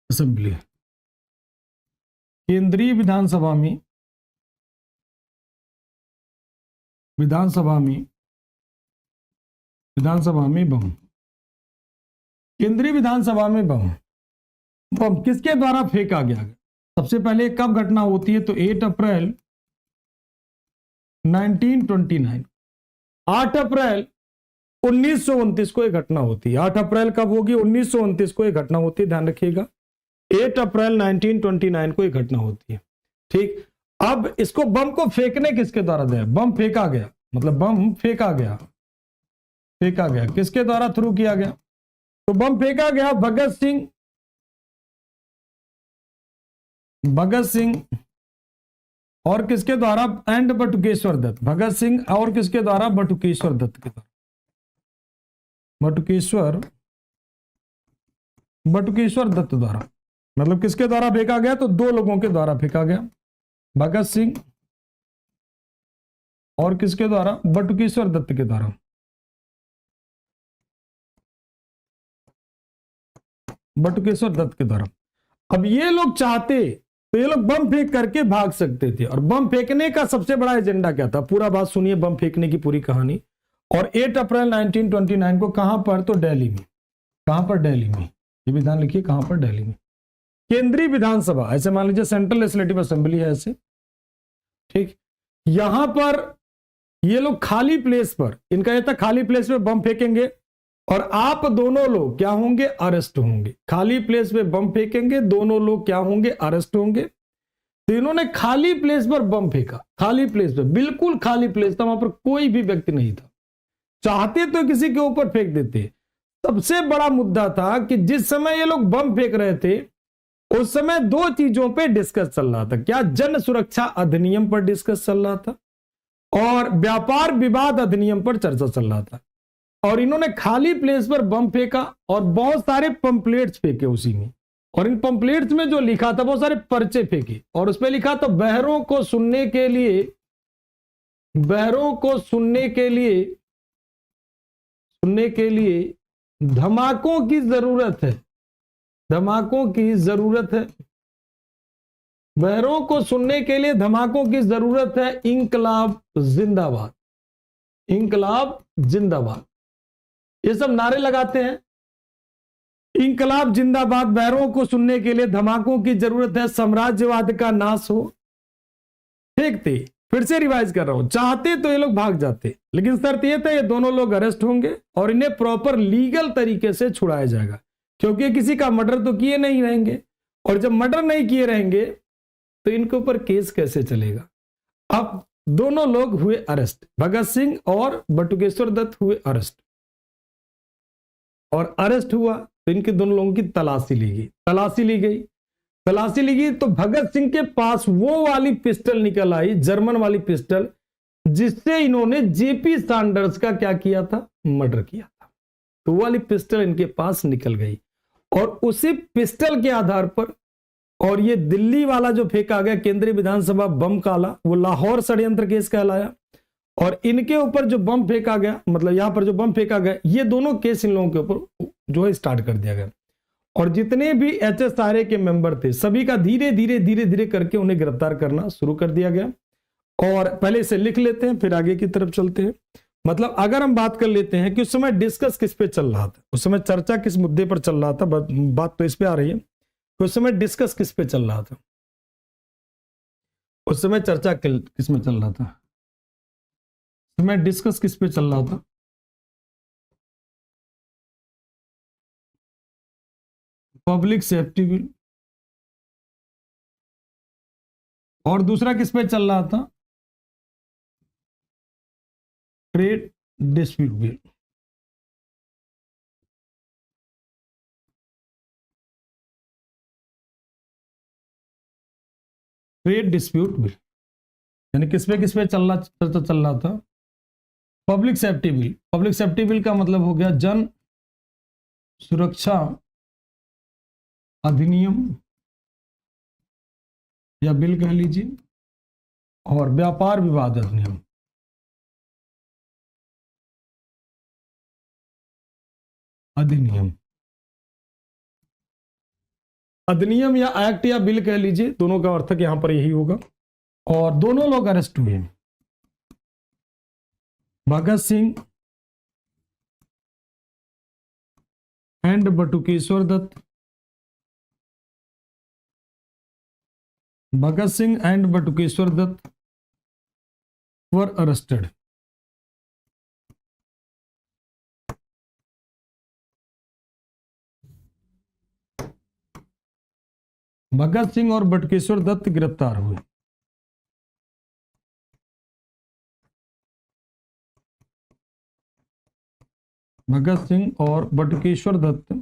असेंबली, केंद्रीय विधानसभा में, विधानसभा में बम, केंद्रीय विधानसभा में बम किसके द्वारा फेंका गया? सबसे पहले कब घटना होती है? तो 8 अप्रैल 1929, 8 अप्रैल 1929 को एक घटना होती है। 8 अप्रैल कब होगी? 1929 को एक घटना होती है, ध्यान रखिएगा। 8 अप्रैल 1929 को एक घटना होती है। ठीक, अब इसको बम को फेंकने किसके द्वारा दिया? बम फेंका गया, मतलब बम फेंका गया, फेंका गया किसके द्वारा थ्रू किया गया? तो बम फेंका गया भगत सिंह और किसके द्वारा? एंड बटुकेश्वर दत्त। भगत सिंह और किसके द्वारा? बटुकेश्वर दत्त के द्वारा। बटुकेश्वर दत्त द्वारा, मतलब किसके द्वारा फेंका गया? तो दो लोगों के द्वारा फेंका गया, भगत सिंह और किसके द्वारा? बटुकेश्वर दत्त के द्वारा। बटुकेश्वर दत्त के द्वारा। अब ये लोग चाहते तो ये लोग बम फेंक करके भाग सकते थे, और बम फेंकने का सबसे बड़ा एजेंडा क्या था? पूरा बात सुनिए, बम फेंकने की पूरी कहानी। और 8 अप्रैल 1929 को कहां पर? तो दिल्ली में। कहां पर? दिल्ली में। ये भी ध्यान लिखिए, कहां पर? दिल्ली में। केंद्रीय विधानसभा, ऐसे मान लीजिए सेंट्रल लेजिस्लेटिव असेंबली है ऐसे, ठीक। यहां पर ये लोग खाली प्लेस पर, इनका ये था खाली प्लेस पे बम फेंकेंगे और आप दोनों लोग क्या होंगे? अरेस्ट होंगे। खाली प्लेस पे बम फेंकेंगे, दोनों लोग क्या होंगे? अरेस्ट होंगे। तो इन्होंने खाली प्लेस पर बम फेंका, खाली प्लेस पे, बिल्कुल खाली प्लेस था, वहां पर कोई भी व्यक्ति नहीं था। चाहते तो किसी के ऊपर फेंक देते। सबसे बड़ा मुद्दा था कि जिस समय ये लोग बम फेंक रहे थे उस समय दो चीजों पे डिस्कस चल रहा था। क्या? जन सुरक्षा अधिनियम पर डिस्कस चल रहा था और व्यापार विवाद अधिनियम पर चर्चा चल रहा था। और इन्होंने खाली प्लेस पर बम फेंका और बहुत सारे पंपलेट्स फेंके उसी में, और इन पंपलेट्स में जो लिखा था बहुत सारे पर्चे फेंके, और उस पर लिखा था बहरों को सुनने के लिए, बहरों को सुनने के लिए धमाकों की जरूरत है, धमाकों की जरूरत है, बहरों को सुनने के लिए धमाकों की जरूरत है, इंकलाब जिंदाबाद, इंकलाब जिंदाबाद, ये सब नारे लगाते हैं। इंकलाब जिंदाबाद, बहरों को सुनने के लिए धमाकों की जरूरत है, साम्राज्यवाद का नाश हो। फेंकते, फिर से रिवाइज कर रहा हूं, चाहते तो ये लोग भाग जाते, लेकिन शर्त ये था ये दोनों लोग अरेस्ट होंगे और इन्हें प्रॉपर लीगल तरीके से छुड़ाया जाएगा, क्योंकि किसी का मर्डर तो किए नहीं रहेंगे, और जब मर्डर नहीं किए रहेंगे तो इनके ऊपर केस कैसे चलेगा? अब दोनों लोग हुए अरेस्ट, भगत सिंह और बटुकेश्वर दत्त हुए अरेस्ट, और अरेस्ट हुआ तो इनके दोनों लोगों की तलाशी ली गई, तलाशी ली गई, तलाशी ली गई तो भगत सिंह के पास वो वाली पिस्टल निकल आई, जर्मन वाली पिस्टल, जिससे इन्होंने जेपी सैंडर्स का क्या किया था? मर्डर किया था। तो वो वाली पिस्टल इनके पास निकल गई, और उसी पिस्टल के आधार पर, और ये दिल्ली वाला जो फेंका गया केंद्रीय विधानसभा बम काला, वो लाहौर षड्यंत्र केस कहलाया, और इनके ऊपर जो बम फेंका गया, मतलब यहां पर जो बम फेंका गया, ये दोनों केस इन लोगों के ऊपर जो है स्टार्ट कर दिया गया, और जितने भी एचएसआरए के मेंबर थे सभी का धीरे धीरे धीरे धीरे करके उन्हें गिरफ्तार करना शुरू कर दिया गया। और पहले इसे लिख लेते हैं, फिर आगे की तरफ चलते हैं। मतलब अगर हम बात कर लेते हैं कि उस समय डिस्कस किस पे चल रहा था, उस समय चर्चा किस मुद्दे पर चल रहा था, बात तो इस पे आ रही है कि उस समय डिस्कस किस पे चल रहा था, उस समय चर्चा किस में चल रहा था, उस समय डिस्कस किस पे चल रहा था? Public safety bill. और दूसरा किस पे चल रहा था? Trade dispute bill. Trade dispute bill, यानी किस पे चल रहा था? Public safety bill. Public safety bill का मतलब हो गया जन सुरक्षा अधिनियम या बिल कह लीजिए, और व्यापार विवाद अधिनियम, अधिनियम, अधिनियम या एक्ट या बिल कह लीजिए, दोनों का अर्थक यहां पर यही होगा। और दोनों लोग अरेस्ट हुए, Bhagat Singh and Batukeshwar Dutt, Bhagat Singh and Batukeshwar Dutt were arrested. Bhagat Singh और बटुकेश्वर दत्त गिरफ्तार हुए। भगत सिंह और बटुकेश्वर दत्त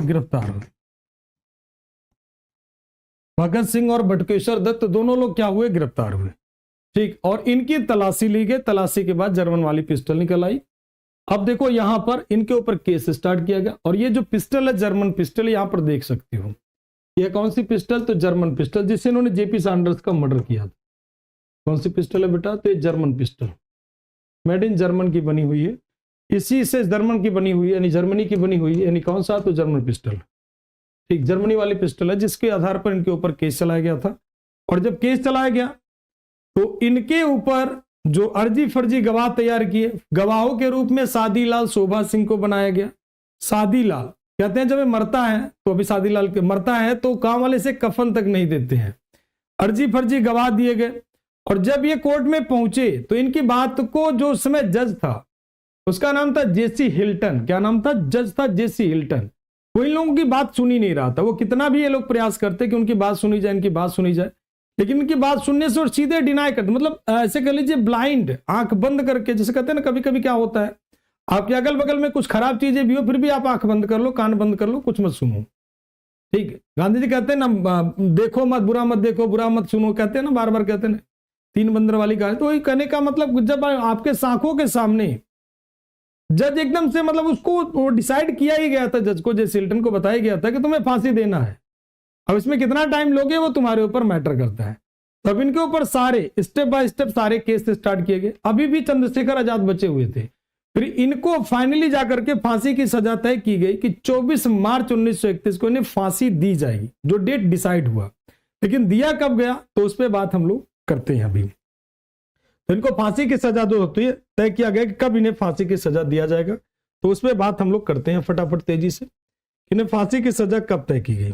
गिरफ्तार हुए। भगत सिंह और बटुकेश्वर दत्त दोनों लोग क्या हुए, गिरफ्तार हुए। ठीक, और इनकी तलाशी ली गई। तलाशी के बाद जर्मन वाली पिस्टल निकल आई। अब देखो यहां पर इनके ऊपर केस स्टार्ट किया गया, और ये जो पिस्टल है जर्मन पिस्टल, यहां पर देख सकते हो ये कौन सी पिस्टल, तो जर्मन पिस्टल, जिससे इन्होंने जेपी सैंडर्स का मर्डर किया था। कौन सी पिस्टल है बेटा, तो ये German pistol, made in German की बनी हुई है, इसी से जर्मन की बनी हुई है, यानी जर्मनी की बनी हुई है, यानी कौन सा, तो जर्मन पिस्टल। ठीक, जर्मनी वाली पिस्टल है, जिसके आधार पर इनके ऊपर केस चलाया गया था। और जब केस चलाया गया तो इनके ऊपर जो अर्जी फर्जी गवाह तैयार किए, गवाहों के रूप में सादीलाल शोभा सिंह को बनाया गया। सादीलाल कहते हैं जब ये मरता है, तो अभी सादीलाल के मरता है तो काम वाले से कफन तक नहीं देते हैं। अर्जी फर्जी गवाह दिए गए, और जब ये कोर्ट में पहुंचे तो इनकी बात को, जो उस समय जज था उसका नाम था जेसी हिल्टन। क्या नाम था, जज था जेसी हिल्टन। वो इन लोगों की बात सुनी नहीं रहा था। वो कितना भी ये लोग प्रयास करते कि उनकी बात सुनी जाए, इनकी बात सुनी जाए, लेकिन इनकी बात सुनने से और सीधे डिनाई करते, मतलब ऐसे कह लीजिए ब्लाइंड, आंख बंद करके। जैसे कहते हैं ना, कभी कभी क्या होता है, आपके अगल बगल में कुछ खराब चीजें भी हो, फिर भी आप आंख बंद कर लो, कान बंद कर लो, कुछ मत सुनो। ठीक है, गांधी जी कहते हैं ना, देखो मत, बुरा मत देखो, बुरा मत सुनो, कहते हैं ना, बार बार कहते हैं, 3 बंदर वाली कहानी। तो वही कहने का मतलब, जब आपके आंखों के सामने जज एकदम से, मतलब उसको डिसाइड किया ही गया था, जज को, जैसे हिल्टन को बताया गया था कि तुम्हें फांसी देना है। अब इसमें कितना टाइम लोगे वो तुम्हारे ऊपर मैटर करता है। तब इनके ऊपर सारे स्टेप बाय स्टेप सारे केस स्टार्ट किए गए। अभी भी चंद्रशेखर आजाद बचे हुए थे। फिर इनको फाइनली जाकर के फांसी की सजा तय की गई कि 24 मार्च 1931 को इन्हें फांसी दी जाएगी, जो डेट डिसाइड हुआ। लेकिन दिया कब गया, तो उस पर बात हम लोग करते हैं अभी। तो इनको फांसी की सजा जो होती है, तय किया गया कि कब इन्हें फांसी की सजा दिया जाएगा, तो उस पर बात हम लोग करते हैं फटाफट तेजी से। इन्हें फांसी की सजा कब तय की गई।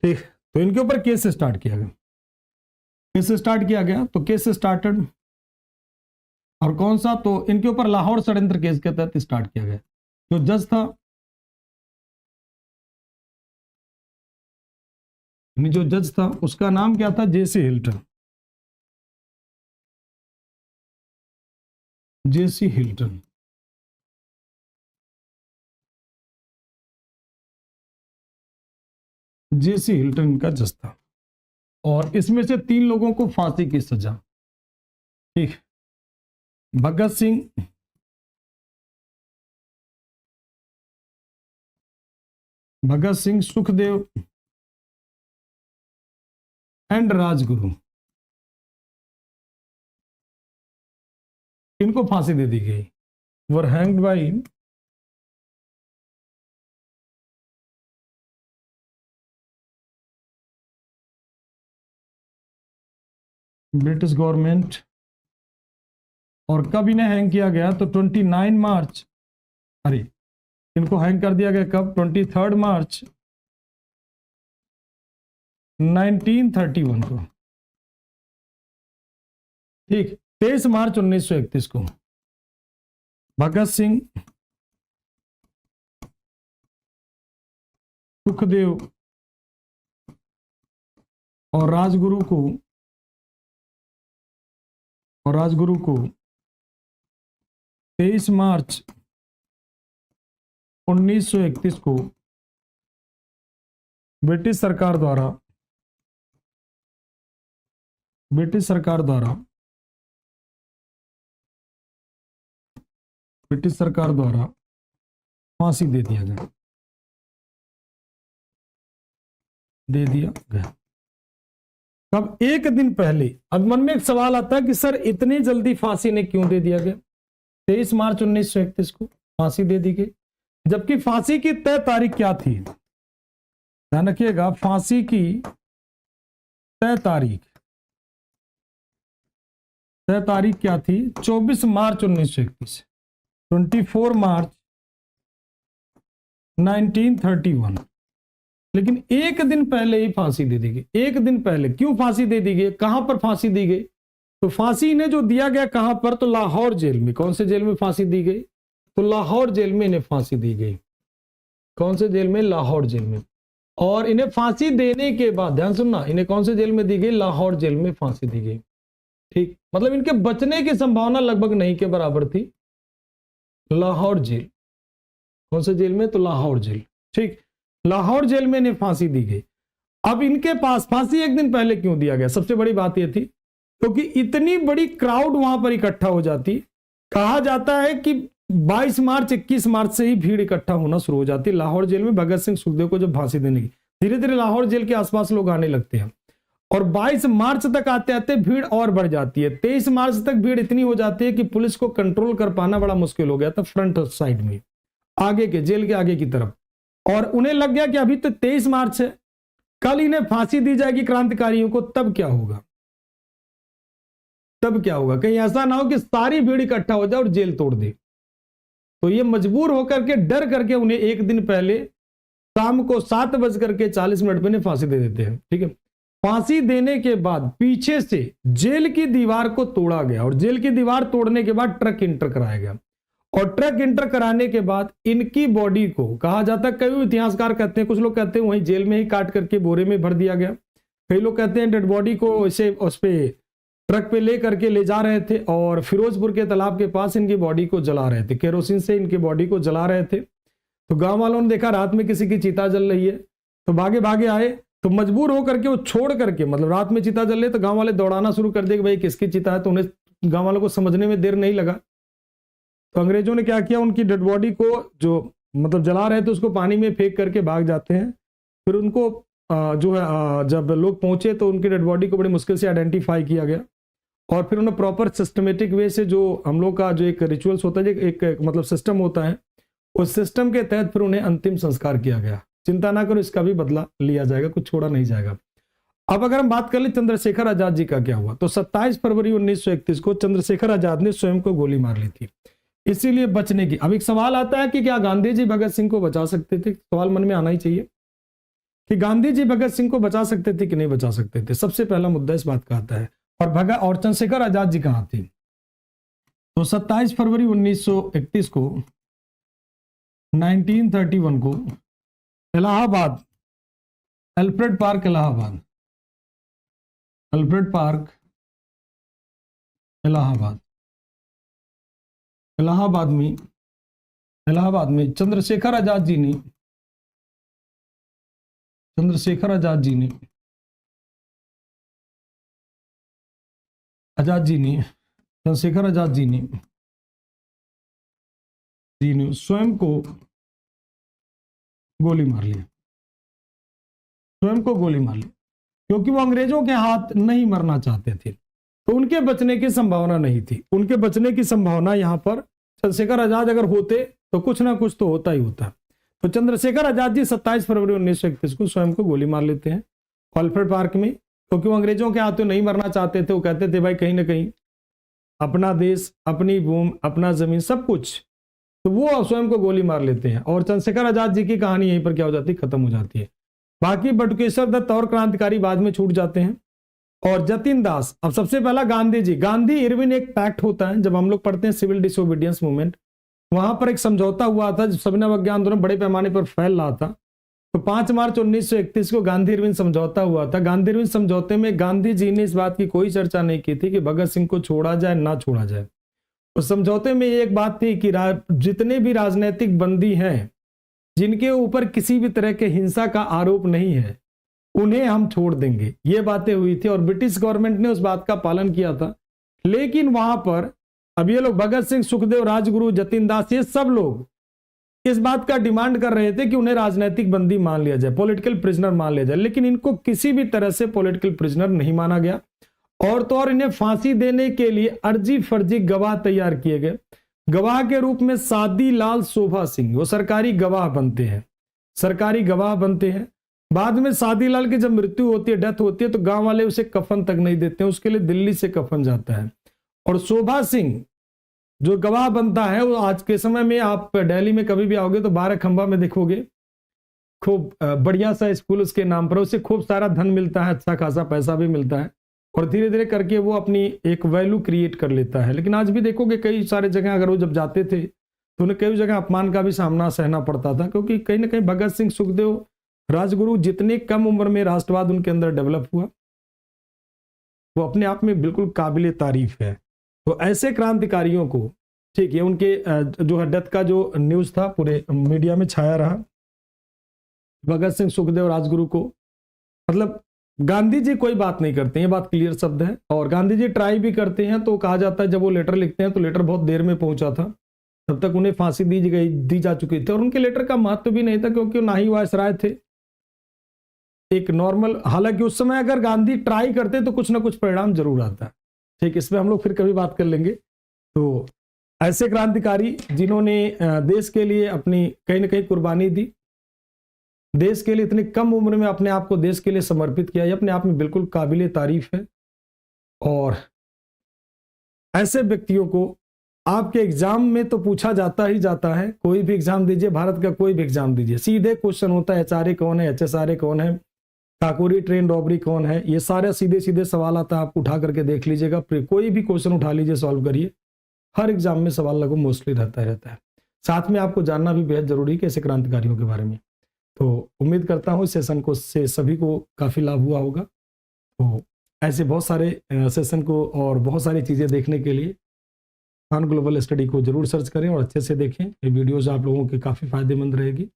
ठीक, तो इनके ऊपर केस स्टार्ट किया गया। केस स्टार्ट किया गया तो केस स्टार्टेड, और कौन सा, तो इनके ऊपर लाहौर षड्यंत्र केस के तहत स्टार्ट किया गया। जो जज था, जो जज था उसका नाम क्या था, जेसी हिल्टन। जेसी हिल्टन। जेसी हिल्टन का जज था, और इसमें से 3 लोगों को फांसी की सजा। ठीक, भगत सिंह, सुखदेव एंड राजगुरु, इनको फांसी दे दी गई। वर हैंग्ड बाय ब्रिटिश गवर्नमेंट। और कब इन्हें हैंग किया गया, तो 29 मार्च, अरे इनको हैंग कर दिया गया कब, 23 मार्च 1931 को। ठीक, 23 मार्च 1931 को भगत सिंह, सुखदेव और राजगुरु को 23 मार्च 1931 को ब्रिटिश सरकार द्वारा फांसी दे दिया गया। कब, एक दिन पहले। अब मन में एक सवाल आता है कि सर इतनी जल्दी फांसी ने क्यों दे दिया गया। 23 मार्च 1931 को फांसी दे दी गई, जबकि फांसी की तय तारीख क्या थी, ध्यान रखिएगा, फांसी की तय तारीख तय तारीख क्या थी? 24 मार्च 1931, 24 मार्च 1931। लेकिन एक दिन पहले ही फांसी दे दी गई, एक दिन पहले। क्यों फांसी दे दी गई? कहां पर फांसी दी गई? तो फांसी इन्हें जो दिया गया कहां पर? तो लाहौर जेल में। कौन से जेल में फांसी दी गई? तो लाहौर जेल में इन्हें फांसी दी गई। कौन से जेल में? लाहौर जेल में। और इन्हें फांसी देने के बाद, ध्यान सुनना, इन्हें कौन से जेल में दी गई? लाहौर जेल में फांसी दी गई। ठीक, मतलब इनके बचने की संभावना लगभग नहीं के बराबर थी। लाहौर जेल। कौन से जेल में? तो लाहौर जेल। ठीक, लाहौर जेल में इन्हें फांसी दी गई। अब इनके पास फांसी एक दिन पहले क्यों दिया गया? सबसे बड़ी बात यह थी क्योंकि इतनी बड़ी क्राउड वहां पर इकट्ठा हो जाती। कहा जाता है कि 22 मार्च 21 मार्च से ही भीड़ इकट्ठा होना शुरू हो जाती है लाहौर जेल में भगत सिंह सुखदेव को जब फांसी देने की। धीरे धीरे लाहौर जेल के आसपास लोग आने लगते हैं और 22 मार्च तक आते आते भीड़ और बढ़ जाती है। 23 मार्च तक भीड़ इतनी हो जाती है कि पुलिस को कंट्रोल कर पाना बड़ा मुश्किल हो गया था फ्रंट साइड में, आगे के जेल के आगे की तरफ। और उन्हें लग गया कि अभी तो 23 मार्च है, कल इन्हें फांसी दी जाएगी क्रांतिकारियों को, तब क्या होगा? तब क्या होगा? कहीं ऐसा ना हो कि सारी भीड़ इकट्ठा हो जाए और जेल तोड़ दे। तो ये मजबूर होकर के, डर करके, उन्हें एक दिन पहले शाम को 7:40 पे फांसी दे देते हैं। ठीक है, फांसी देने के बाद पीछे से जेल की दीवार को तोड़ा गया और जेल की दीवार तोड़ने के बाद ट्रक इंटर कराया गया और ट्रक इंटर कराने के बाद इनकी बॉडी को, कहा जाता है, कई इतिहासकार कहते हैं, कुछ लोग कहते हैं वहीं जेल में ही काट करके बोरे में भर दिया गया, कई लोग कहते हैं डेड बॉडी को इसे उस पे ट्रक पे ले करके ले जा रहे थे और फिरोजपुर के तालाब के पास इनकी बॉडी को जला रहे थे, केरोसिन से इनकी बॉडी को जला रहे थे। तो गांव वालों ने देखा रात में किसी की चिता जल रही है तो भागे भागे आए, तो मजबूर होकर के वो छोड़ करके, मतलब रात में चिता जल रही तो गांव वाले दौड़ाना शुरू कर दिए कि भाई किसकी चिता है। तो उन्हें, गांव वालों को समझने में देर नहीं लगा, तो अंग्रेजों ने क्या किया, उनकी डेड बॉडी को जो मतलब जला रहे थे उसको पानी में फेंक करके भाग जाते हैं। फिर उनको जो है जब लोग पहुंचे तो उनकी डेड बॉडी को बड़ी मुश्किल से आइडेंटिफाई किया गया और फिर उन्हें प्रॉपर सिस्टमेटिक वे से, जो हम लोग का जो एक रिचुअल्स होता है, एक मतलब सिस्टम होता है, उस सिस्टम के तहत फिर उन्हें अंतिम संस्कार किया गया। चिंता ना करो, इसका भी बदला लिया जाएगा, कुछ छोड़ा नहीं जाएगा। अब अगर हम बात कर ले चंद्रशेखर आजाद जी का क्या हुआ, तो 27 फरवरी 1931 को चंद्रशेखर आजाद ने स्वयं को गोली मार ली थी, इसीलिए बचने की। अब एक सवाल आता है कि क्या गांधी जी भगत सिंह को बचा सकते थे? सवाल मन में आना ही चाहिए कि गांधी जी भगत सिंह को बचा सकते थे कि नहीं बचा सकते थे। सबसे पहला मुद्दा इस बात का आता है। और चंद्रशेखर आजाद जी कहां थे? तो 27 फरवरी 1931 को 1931 को Allahabad, Alfred park Allahabad, Alfred park Allahabad, Allahabad में चंद्रशेखर आजाद जी ने चंद्रशेखर आजाद जी ने स्वयं को गोली मार लिया, क्योंकि वो अंग्रेजों के हाथ नहीं मरना चाहते थे, तो उनके बचने की संभावना नहीं थी। उनके बचने की संभावना यहां पर, चंद्रशेखर आजाद अगर होते तो कुछ ना कुछ तो होता ही होता। तो चंद्रशेखर आजाद जी 27 फरवरी 1931 को स्वयं को गोली मार लेते हैं अल्फ्रेड पार्क में, क्योंकि वो अंग्रेजों के हाथों नहीं मरना चाहते थे। वो कहते थे भाई कहीं ना कहीं अपना देश, अपनी भूमि, अपना जमीन, सब कुछ, तो वो स्वयं को गोली मार लेते हैं। और चंद्रशेखर आजाद जी की कहानी यहीं पर क्या हो जाती है, खत्म हो जाती है। बाकी बटुकेश्वर दत्त और क्रांतिकारी बाद में छूट जाते हैं। और जतिन दास, अब सबसे पहला गांधी इरविन एक पैक्ट होता है, जब हम लोग पढ़ते हैं सिविल डिसोबीडियंस मूवमेंट, वहां पर एक समझौता हुआ था जब सविनय अवज्ञा आंदोलन बड़े पैमाने पर फैल रहा था। तो 5 मार्च 1931 को गांधी इरविन समझौता हुआ था। गांधी इरविन समझौते में गांधी जी ने इस बात की कोई चर्चा नहीं की थी कि भगत सिंह को छोड़ा जाए ना छोड़ा जाए। उस समझौते में एक बात थी कि जितने भी राजनीतिक बंदी हैं जिनके ऊपर किसी भी तरह के हिंसा का आरोप नहीं है, उन्हें हम छोड़ देंगे, ये बातें हुई थी। और ब्रिटिश गवर्नमेंट ने उस बात का पालन किया था। लेकिन वहां पर अब ये लोग भगत सिंह, सुखदेव, राजगुरु, जतिन दास, ये सब लोग इस बात का डिमांड कर रहे थे कि उन्हें राजनीतिक बंदी मान लिया जाए, पॉलिटिकल प्रिजनर मान लिया जाए। लेकिन इनको किसी भी तरह से पॉलिटिकल प्रिजनर नहीं माना गया। और तो और इन्हें फांसी देने के लिए अर्जी फर्जी गवाह तैयार किए गए। गवाह के रूप में सादी लाल शोभा सिंह, वो सरकारी गवाह बनते हैं। बाद में सादी लाल की जब मृत्यु होती है, डेथ होती है, तो गांव वाले उसे कफन तक नहीं देते हैं, उसके लिए दिल्ली से कफन जाता है। और शोभा सिंह जो गवाह बनता है, वो आज के समय में आप दिल्ली में कभी भी आओगे तो 12 खंबा में देखोगे, खूब बढ़िया सा स्कूल उसके नाम पर, उसे खूब सारा धन मिलता है, अच्छा खासा पैसा भी मिलता है, और धीरे धीरे करके वो अपनी एक वैल्यू क्रिएट कर लेता है। लेकिन आज भी देखोगे कई सारे जगह अगर वो जब जाते थे तो उन्हें कई जगह अपमान का भी सामना सहना पड़ता था, क्योंकि कहीं ना कहीं भगत सिंह, सुखदेव, राजगुरु जितने कम उम्र में राष्ट्रवाद उनके अंदर डेवलप हुआ, वो अपने आप में बिल्कुल काबिले तारीफ है। तो ऐसे क्रांतिकारियों को, ठीक है, उनके जो है डेथ का जो न्यूज था पूरे मीडिया में छाया रहा, भगत सिंह, सुखदेव, राजगुरु को, मतलब गांधी जी कोई बात नहीं करते, ये बात क्लियर शब्द है। और गांधी जी ट्राई भी करते हैं तो कहा जाता है जब वो लेटर लिखते हैं तो लेटर बहुत देर में पहुंचा था, तब तक उन्हें फांसी दी जा चुकी थी, और उनके लेटर का महत्व भी नहीं था क्योंकि ना ही वायसराय थे, एक नॉर्मल, हालांकि उस समय अगर गांधी ट्राई करते तो कुछ ना कुछ परिणाम जरूर आता। ठीक, इसमें हम लोग फिर कभी बात कर लेंगे। तो ऐसे क्रांतिकारी जिन्होंने देश के लिए अपनी कहीं ना कहीं कुर्बानी दी, देश के लिए इतनी कम उम्र में अपने आप को देश के लिए समर्पित किया, ये अपने आप में बिल्कुल काबिले तारीफ है। और ऐसे व्यक्तियों को आपके एग्जाम में तो पूछा जाता ही जाता है, कोई भी एग्जाम दीजिए, भारत का कोई भी एग्जाम दीजिए, सीधे क्वेश्चन होता है HRA कौन है, HSRA कौन है, काकोरी ट्रेन रॉबरी कौन है, ये सारे सीधे सीधे सवाल आता है, आप उठा करके देख लीजिएगा, कोई भी क्वेश्चन उठा लीजिए, सॉल्व करिए, हर एग्जाम में सवाल लगभग मोस्टली रहता है। साथ में आपको जानना भी बेहद जरूरी है कि ऐसे क्रांतिकारियों के बारे में। तो उम्मीद करता हूँ इस सेशन को से सभी को काफ़ी लाभ हुआ होगा। तो ऐसे बहुत सारे सेशन को और बहुत सारी चीज़ें देखने के लिए खान ग्लोबल स्टडी को जरूर सर्च करें और अच्छे से देखें। ये वीडियोज़ आप लोगों के काफ़ी फायदेमंद रहेगी,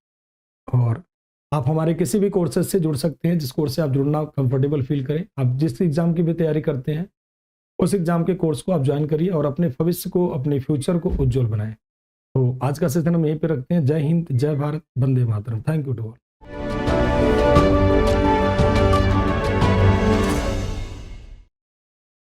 और आप हमारे किसी भी कोर्सेज से जुड़ सकते हैं, जिस कोर्स से आप जुड़ना कंफर्टेबल फील करें। आप जिस एग्जाम की भी तैयारी करते हैं उस एग्जाम के कोर्स को आप ज्वाइन करिए और अपने भविष्य को, अपने फ्यूचर को उज्जवल बनाएं। तो आज का सेशन हम यहीं पे रखते हैं। जय हिंद, जय भारत, वंदे मातरम। Thank you to all.